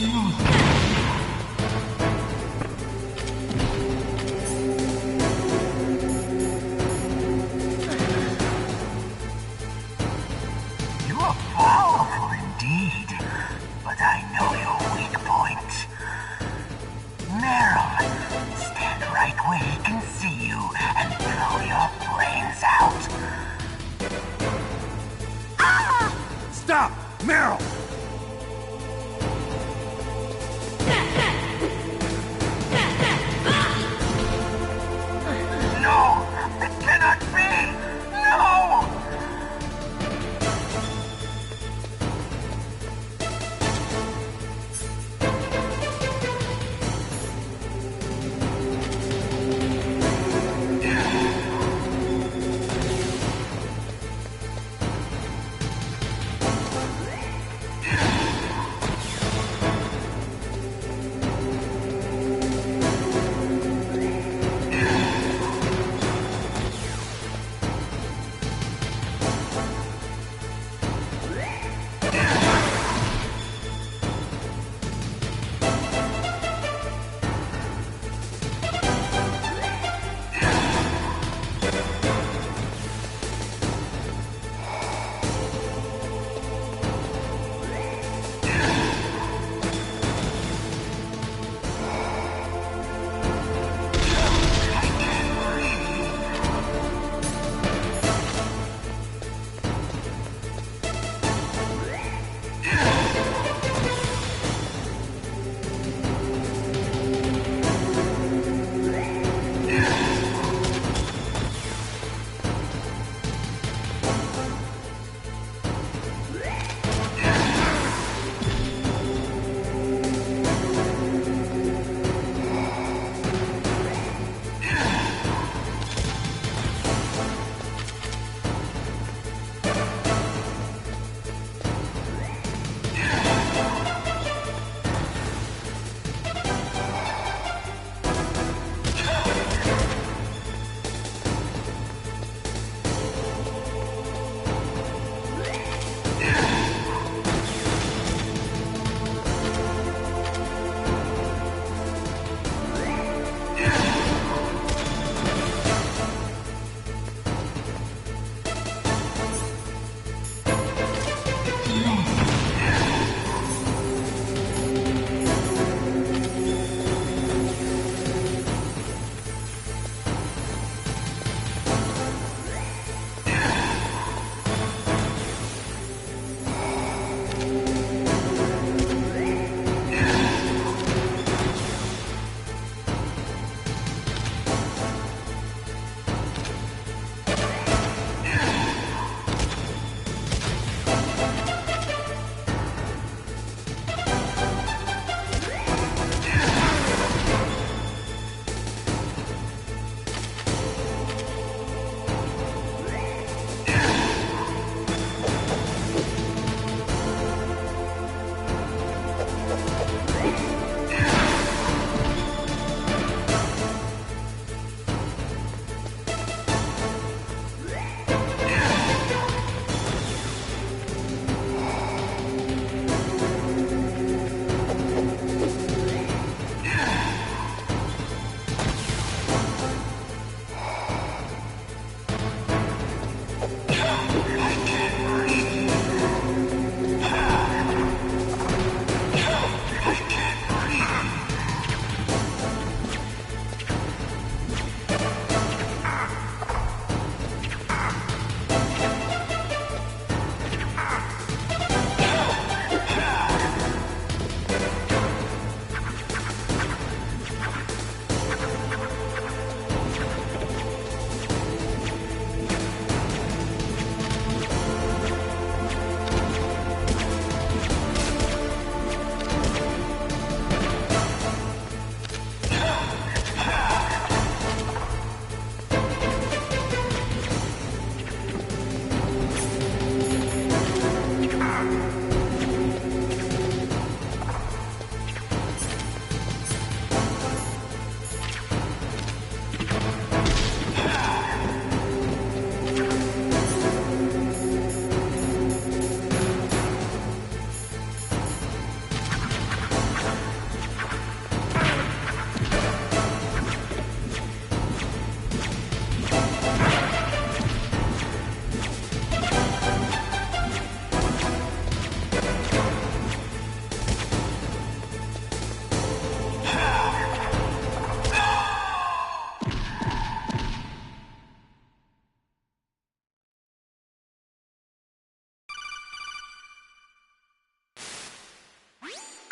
You're powerful indeed, but I know your weak point. Meryl, stand right where he can see you and blow your brains out. Stop! Meryl!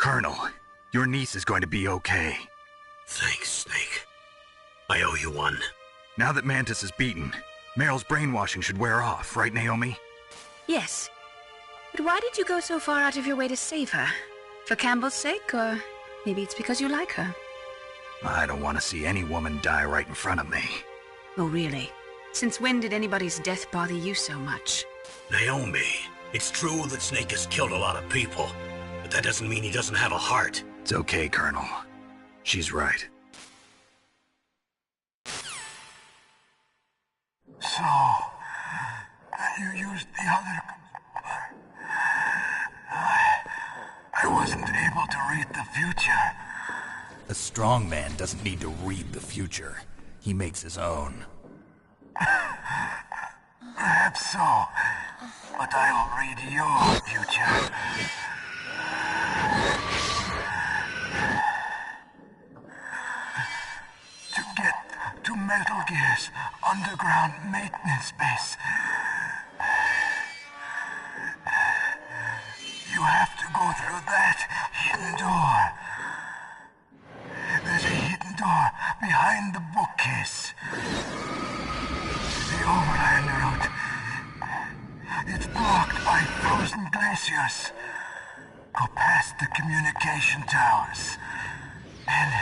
Colonel, your niece is going to be okay. Thanks, Snake. I owe you one. Now that Mantis is beaten, Meryl's brainwashing should wear off, right, Naomi? Yes. But why did you go so far out of your way to save her? For Campbell's sake, or maybe it's because you like her? I don't want to see any woman die right in front of me. Oh, really? Since when did anybody's death bother you so much? Naomi, it's true that Snake has killed a lot of people, but that doesn't mean he doesn't have a heart. It's okay, Colonel. She's right. So, you used the other... I wasn't able to read the future. A strong man doesn't need to read the future. He makes his own. Perhaps so, but I'll read your future. To get to Metal Gear's underground maintenance base, you have to go through that hidden door. There's a hidden door behind the bookcase. The overland route. It's blocked by frozen glaciers. Go past the communication towers. And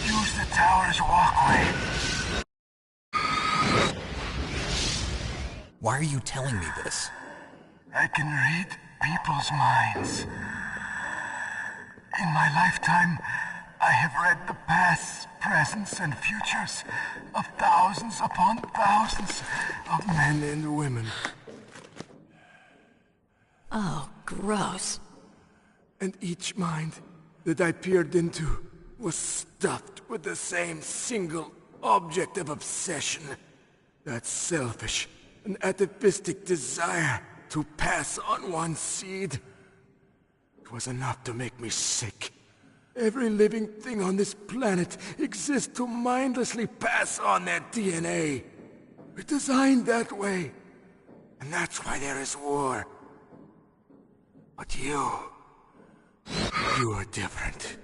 use the tower's walkway. Why are you telling me this? I can read people's minds. In my lifetime, I have read the pasts, presents, and futures of thousands upon thousands of men and women. Oh, gross. And each mind that I peered into was stuffed with the same single object of obsession. That selfish and atavistic desire to pass on one seed. It was enough to make me sick. Every living thing on this planet exists to mindlessly pass on their DNA. We're designed that way. And that's why there is war. But you are different.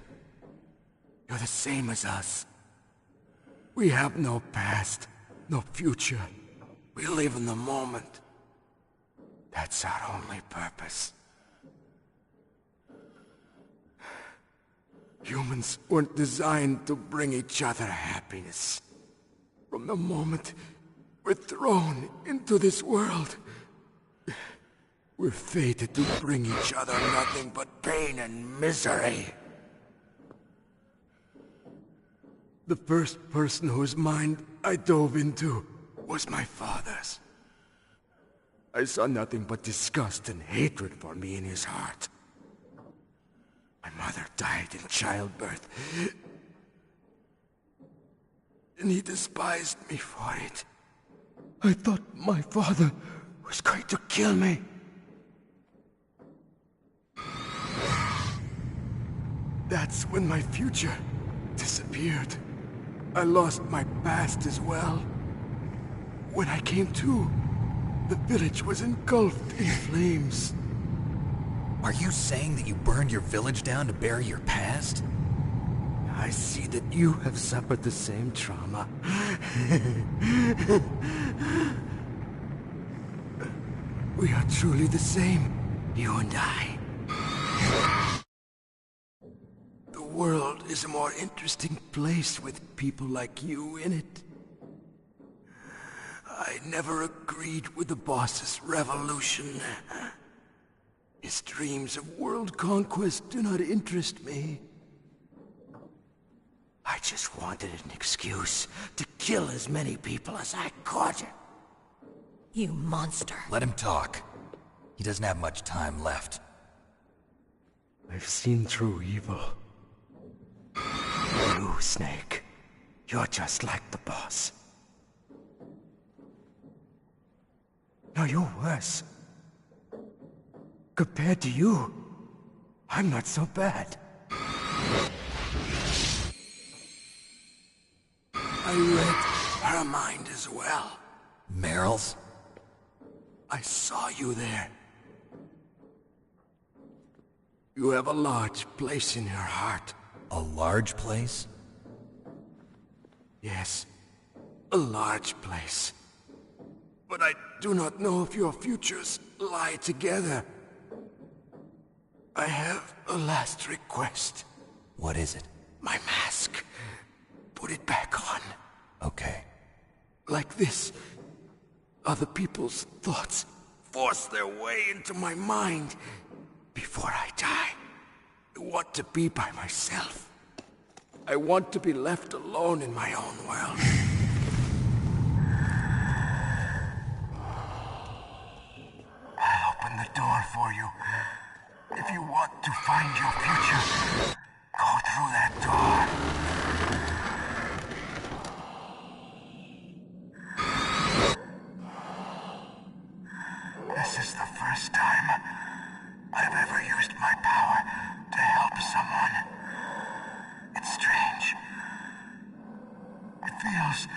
You're the same as us. We have no past, no future. We live in the moment. That's our only purpose. Humans weren't designed to bring each other happiness. From the moment we're thrown into this world, we're fated to bring each other nothing but pain and misery. The first person whose mind I dove into was my father's. I saw nothing but disgust and hatred for me in his heart. My mother died in childbirth, and he despised me for it. I thought my father was going to kill me. That's when my future disappeared. I lost my past as well. When I came to, the village was engulfed in flames. Are you saying that you burned your village down to bury your past? I see that you have suffered the same trauma. We are truly the same, you and I. The world is a more interesting place with people like you in it. I never agreed with the boss's revolution. His dreams of world conquest do not interest me. I just wanted an excuse to kill as many people as I could. You monster. Let him talk. He doesn't have much time left. I've seen through evil. You, Snake. You're just like the boss. No, you're worse. Compared to you, I'm not so bad. I read her mind as well. Meryl's? I saw you there. You have a large place in your heart. A large place? Yes, a large place. But I do not know if your futures lie together. I have a last request. What is it? My mask. Put it back on. Okay. Like this, other people's thoughts force their way into my mind. Before I die, I want to be by myself. I want to be left alone in my own world. I'll open the door for you. If you want to find your future, go through that door. This is the first time I've ever used my power to help someone. It's strange. It feels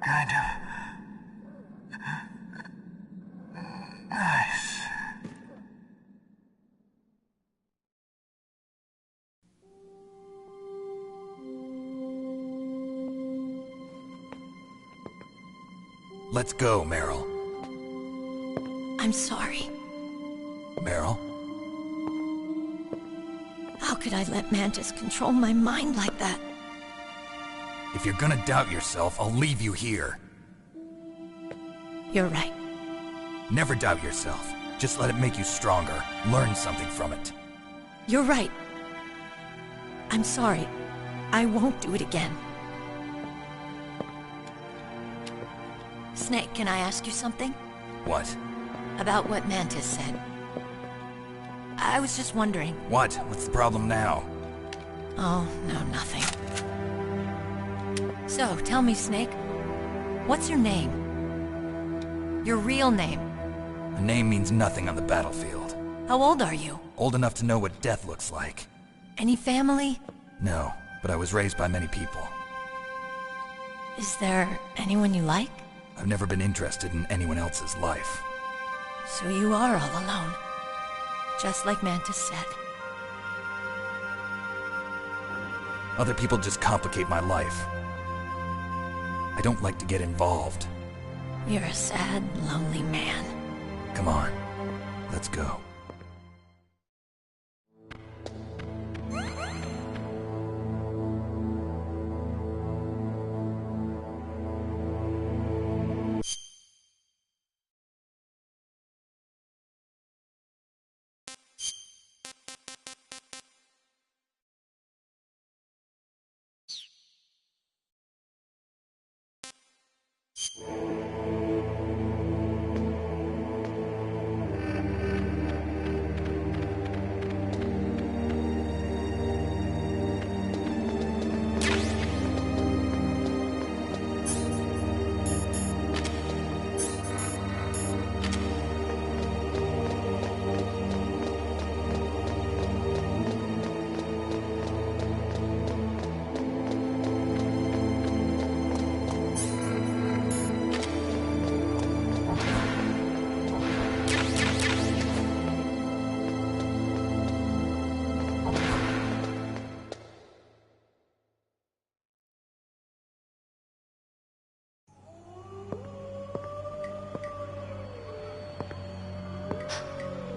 kind of nice. Let's go, Meryl. I'm sorry. Meryl? How could I let Mantis control my mind like that? If you're gonna doubt yourself, I'll leave you here. You're right. Never doubt yourself. Just let it make you stronger. Learn something from it. You're right. I'm sorry. I won't do it again. Snake, can I ask you something? What? About what Mantis said. I was just wondering. What? What's the problem now? Oh, no, nothing. So, tell me, Snake. What's your name? Your real name? A name means nothing on the battlefield. How old are you? Old enough to know what death looks like. Any family? No, but I was raised by many people. Is there anyone you like? I've never been interested in anyone else's life. So you are all alone. Just like Mantis said. Other people just complicate my life. I don't like to get involved. You're a sad, lonely man. Come on, let's go.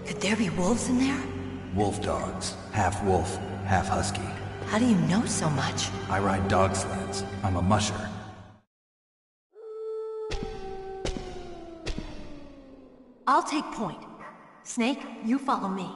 Could there be wolves in there? Wolf dogs. Half wolf, half husky. How do you know so much? I ride dog sleds. I'm a musher. I'll take point. Snake, you follow me.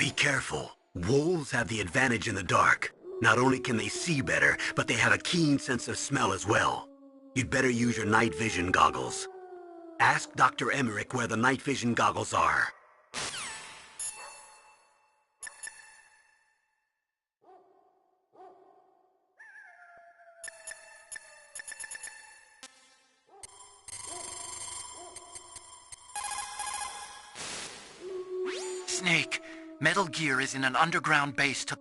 Be careful. Wolves have the advantage in the dark. Not only can they see better, but they have a keen sense of smell as well. You'd better use your night vision goggles. Ask Dr. Emmerich where the night vision goggles are. Snake, Metal Gear is in an underground base to...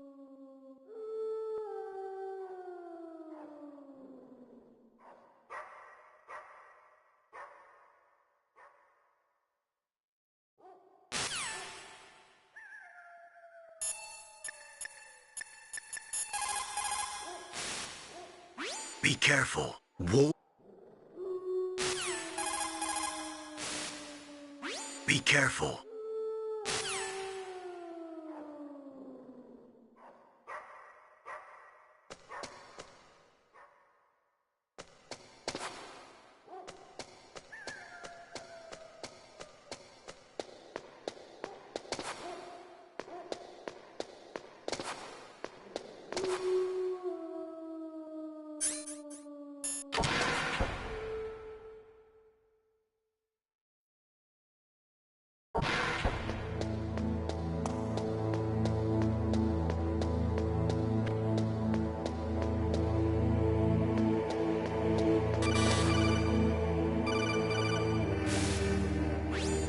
Be careful. Be careful.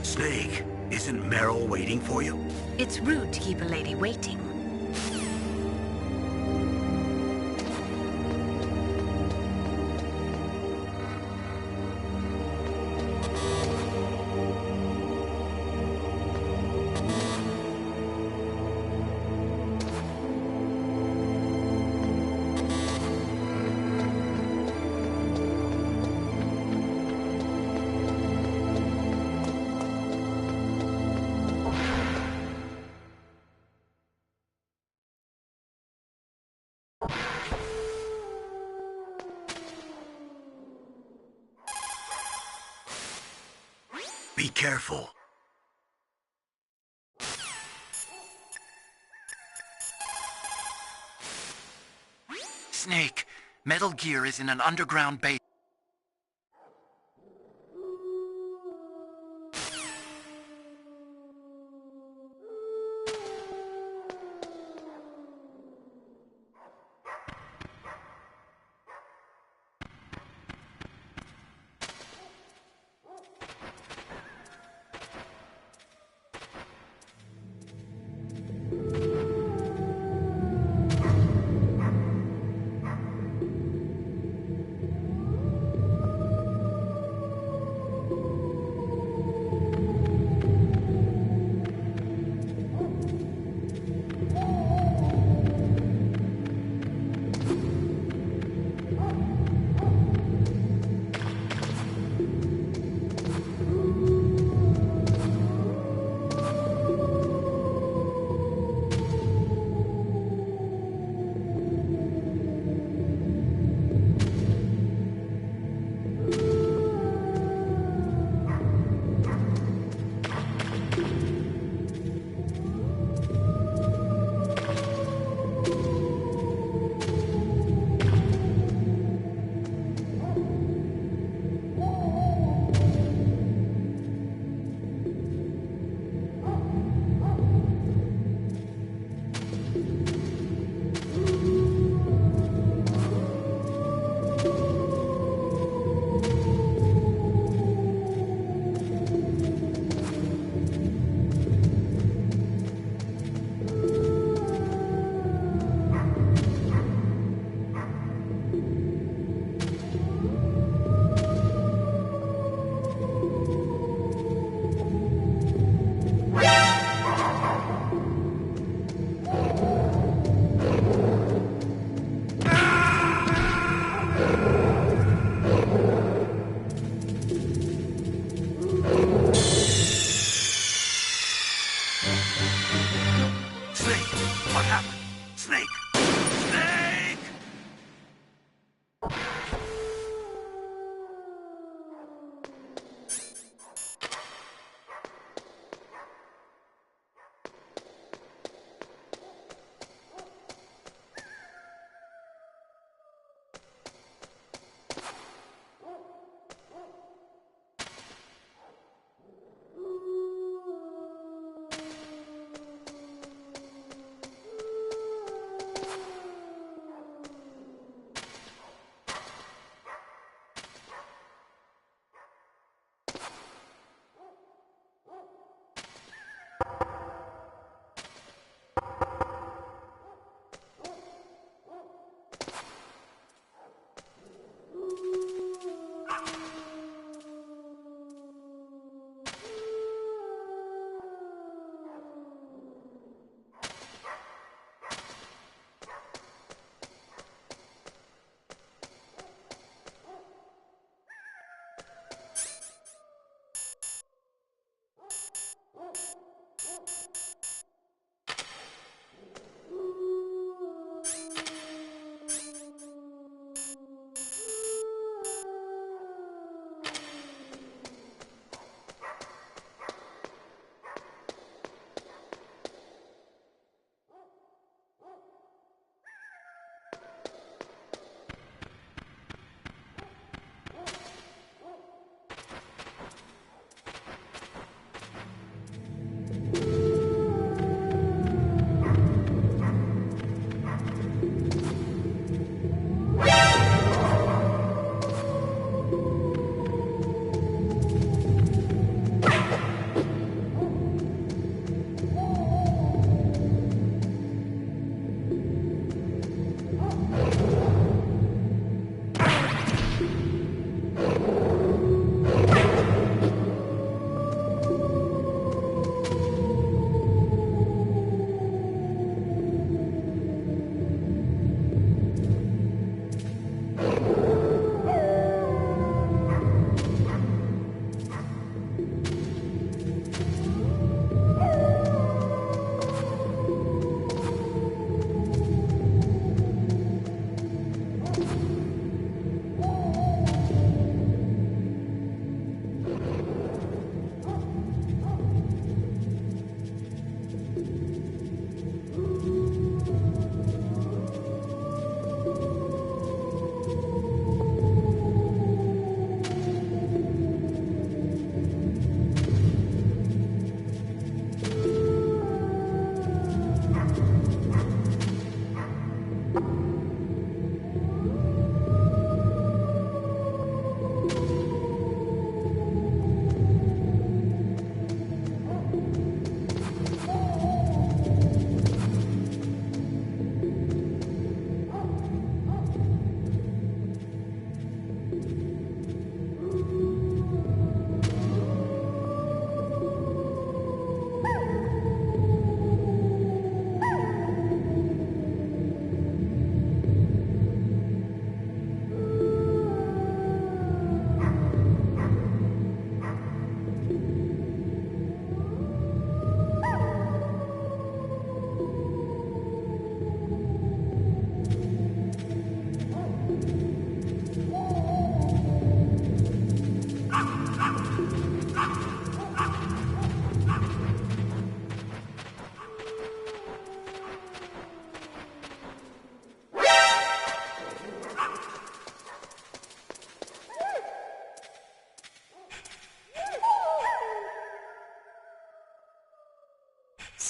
Snake, isn't Meryl waiting for you? It's rude to keep a lady waiting. Be careful. Snake, Metal Gear is in an underground base.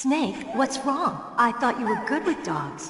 Snake, what's wrong? I thought you were good with dogs.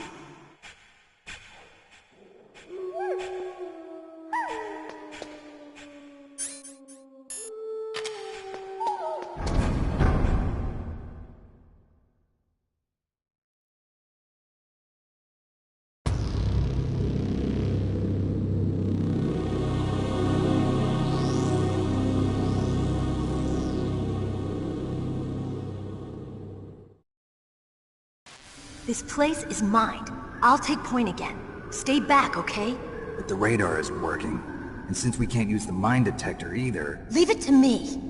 This place is mine. I'll take point again. Stay back, okay? But the radar isn't working. And since we can't use the mine detector either... Leave it to me.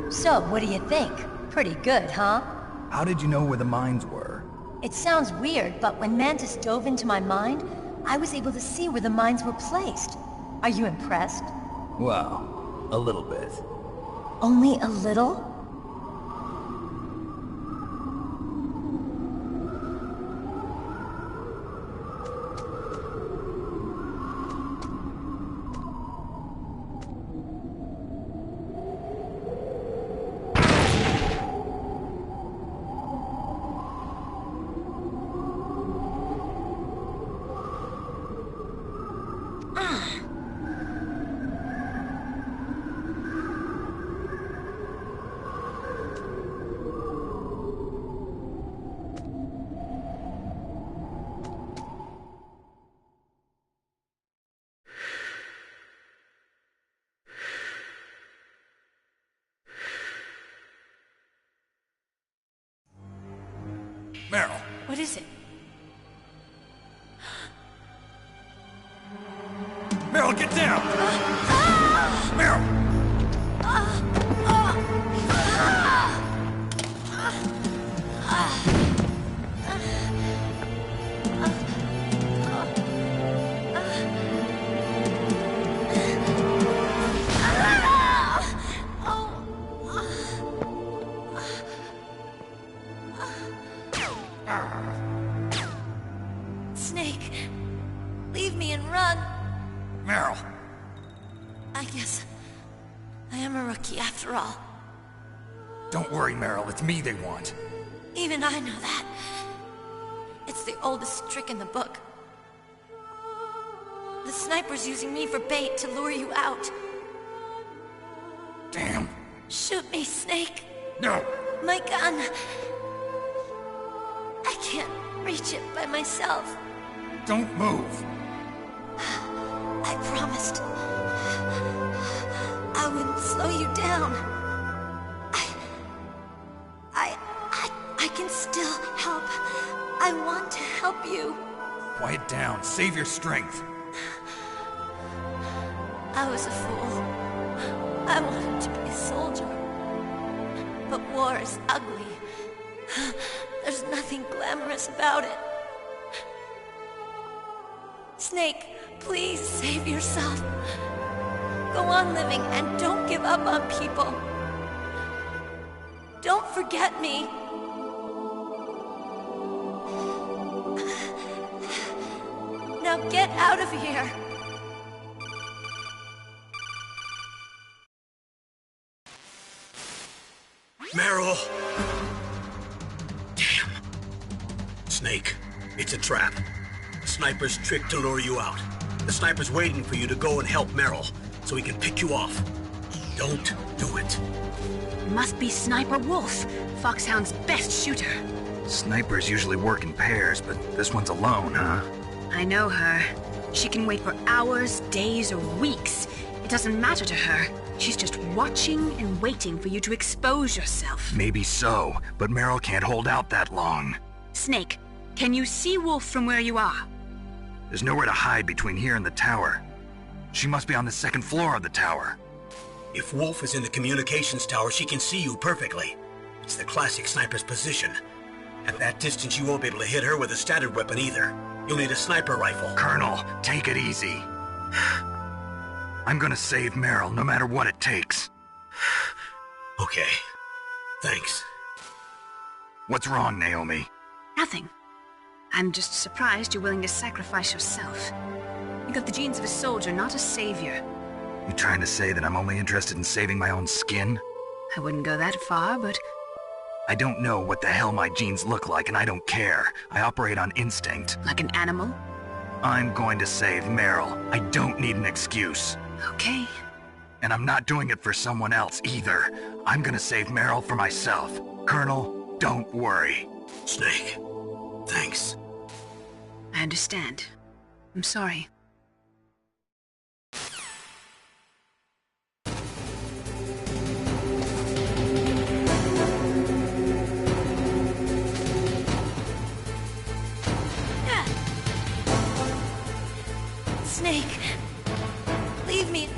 So, what do you think? Pretty good, huh? How did you know where the mines were? It sounds weird, but when Mantis dove into my mind, I was able to see where the mines were placed. Are you impressed? Well, a little bit. Only a little? Meryl! What is it? Meryl, get down! Meryl! Snake, leave me and run. Meryl! I guess I am a rookie after all. Don't worry, Meryl. It's me they want. Even I know that. It's the oldest trick in the book. The sniper's using me for bait to lure you out. Damn. Shoot me, Snake. No! My gun. I can't reach it by myself. Don't move. I promised. I wouldn't slow you down. I can still help. I want to help you. Quiet down. Save your strength. I was a fool. I wanted to be a soldier. But war is ugly. There's nothing glamorous about it. Snake, please save yourself. Go on living and don't give up on people. Don't forget me. Now get out of here. Meryl! Damn. Snake, it's a trap. The sniper's trick to lure you out. The sniper's waiting for you to go and help Meryl, so he can pick you off. Don't do it. It must be Sniper Wolf, Foxhound's best shooter. Snipers usually work in pairs, but this one's alone, huh? I know her. She can wait for hours, days, or weeks. It doesn't matter to her. She's just watching and waiting for you to expose yourself. Maybe so, but Meryl can't hold out that long. Snake, can you see Wolf from where you are? There's nowhere to hide between here and the tower. She must be on the second floor of the tower. If Wolf is in the communications tower, she can see you perfectly. It's the classic sniper's position. At that distance, you won't be able to hit her with a standard weapon either. You'll need a sniper rifle. Colonel, take it easy. I'm gonna save Meryl, no matter what it takes. Okay. Thanks. What's wrong, Naomi? Nothing. I'm just surprised you're willing to sacrifice yourself. You got the genes of a soldier, not a savior. You trying to say that I'm only interested in saving my own skin? I wouldn't go that far, but... I don't know what the hell my genes look like, and I don't care. I operate on instinct. Like an animal? I'm going to save Meryl. I don't need an excuse. Okay. And I'm not doing it for someone else, either. I'm gonna save Meryl for myself. Colonel, don't worry. Snake, thanks. I understand. I'm sorry. Snake, leave me.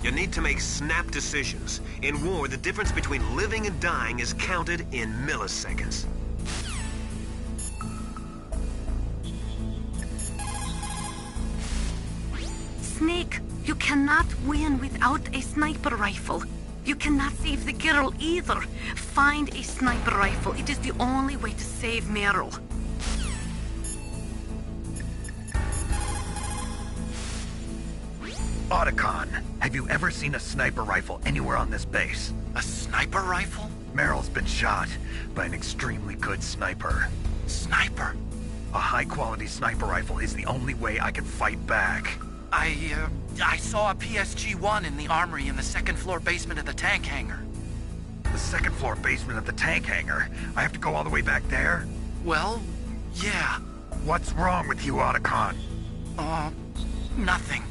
You need to make snap decisions. In war, the difference between living and dying is counted in milliseconds. Snake, You cannot win without a sniper rifle. You cannot save the girl either. Find a sniper rifle. It is the only way to save Meryl. Otacon, have you ever seen a sniper rifle anywhere on this base? A sniper rifle? Meryl's been shot by an extremely good sniper. Sniper? A high-quality sniper rifle is the only way I can fight back. I saw a PSG-1 in the armory in the second-floor basement of the tank hangar. The second-floor basement of the tank hangar? I have to go all the way back there? Well, yeah. What's wrong with you, Otacon? Nothing.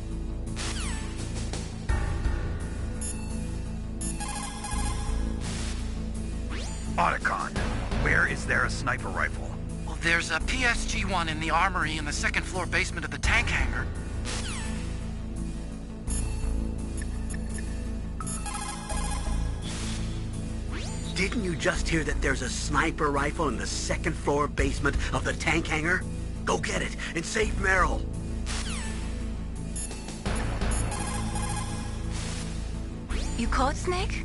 Otacon, where is there a sniper rifle? Well, there's a PSG-1 in the armory in the second-floor basement of the tank hangar. Didn't you just hear that there's a sniper rifle in the second-floor basement of the tank hangar? Go get it and save Meryl. You called, Snake?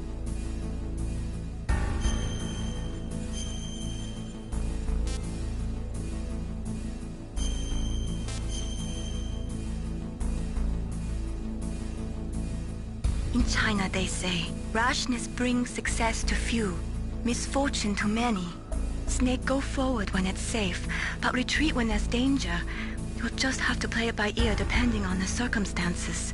In China, they say, rashness brings success to few, misfortune to many. Snake, go forward when it's safe, but retreat when there's danger. You'll just have to play it by ear depending on the circumstances.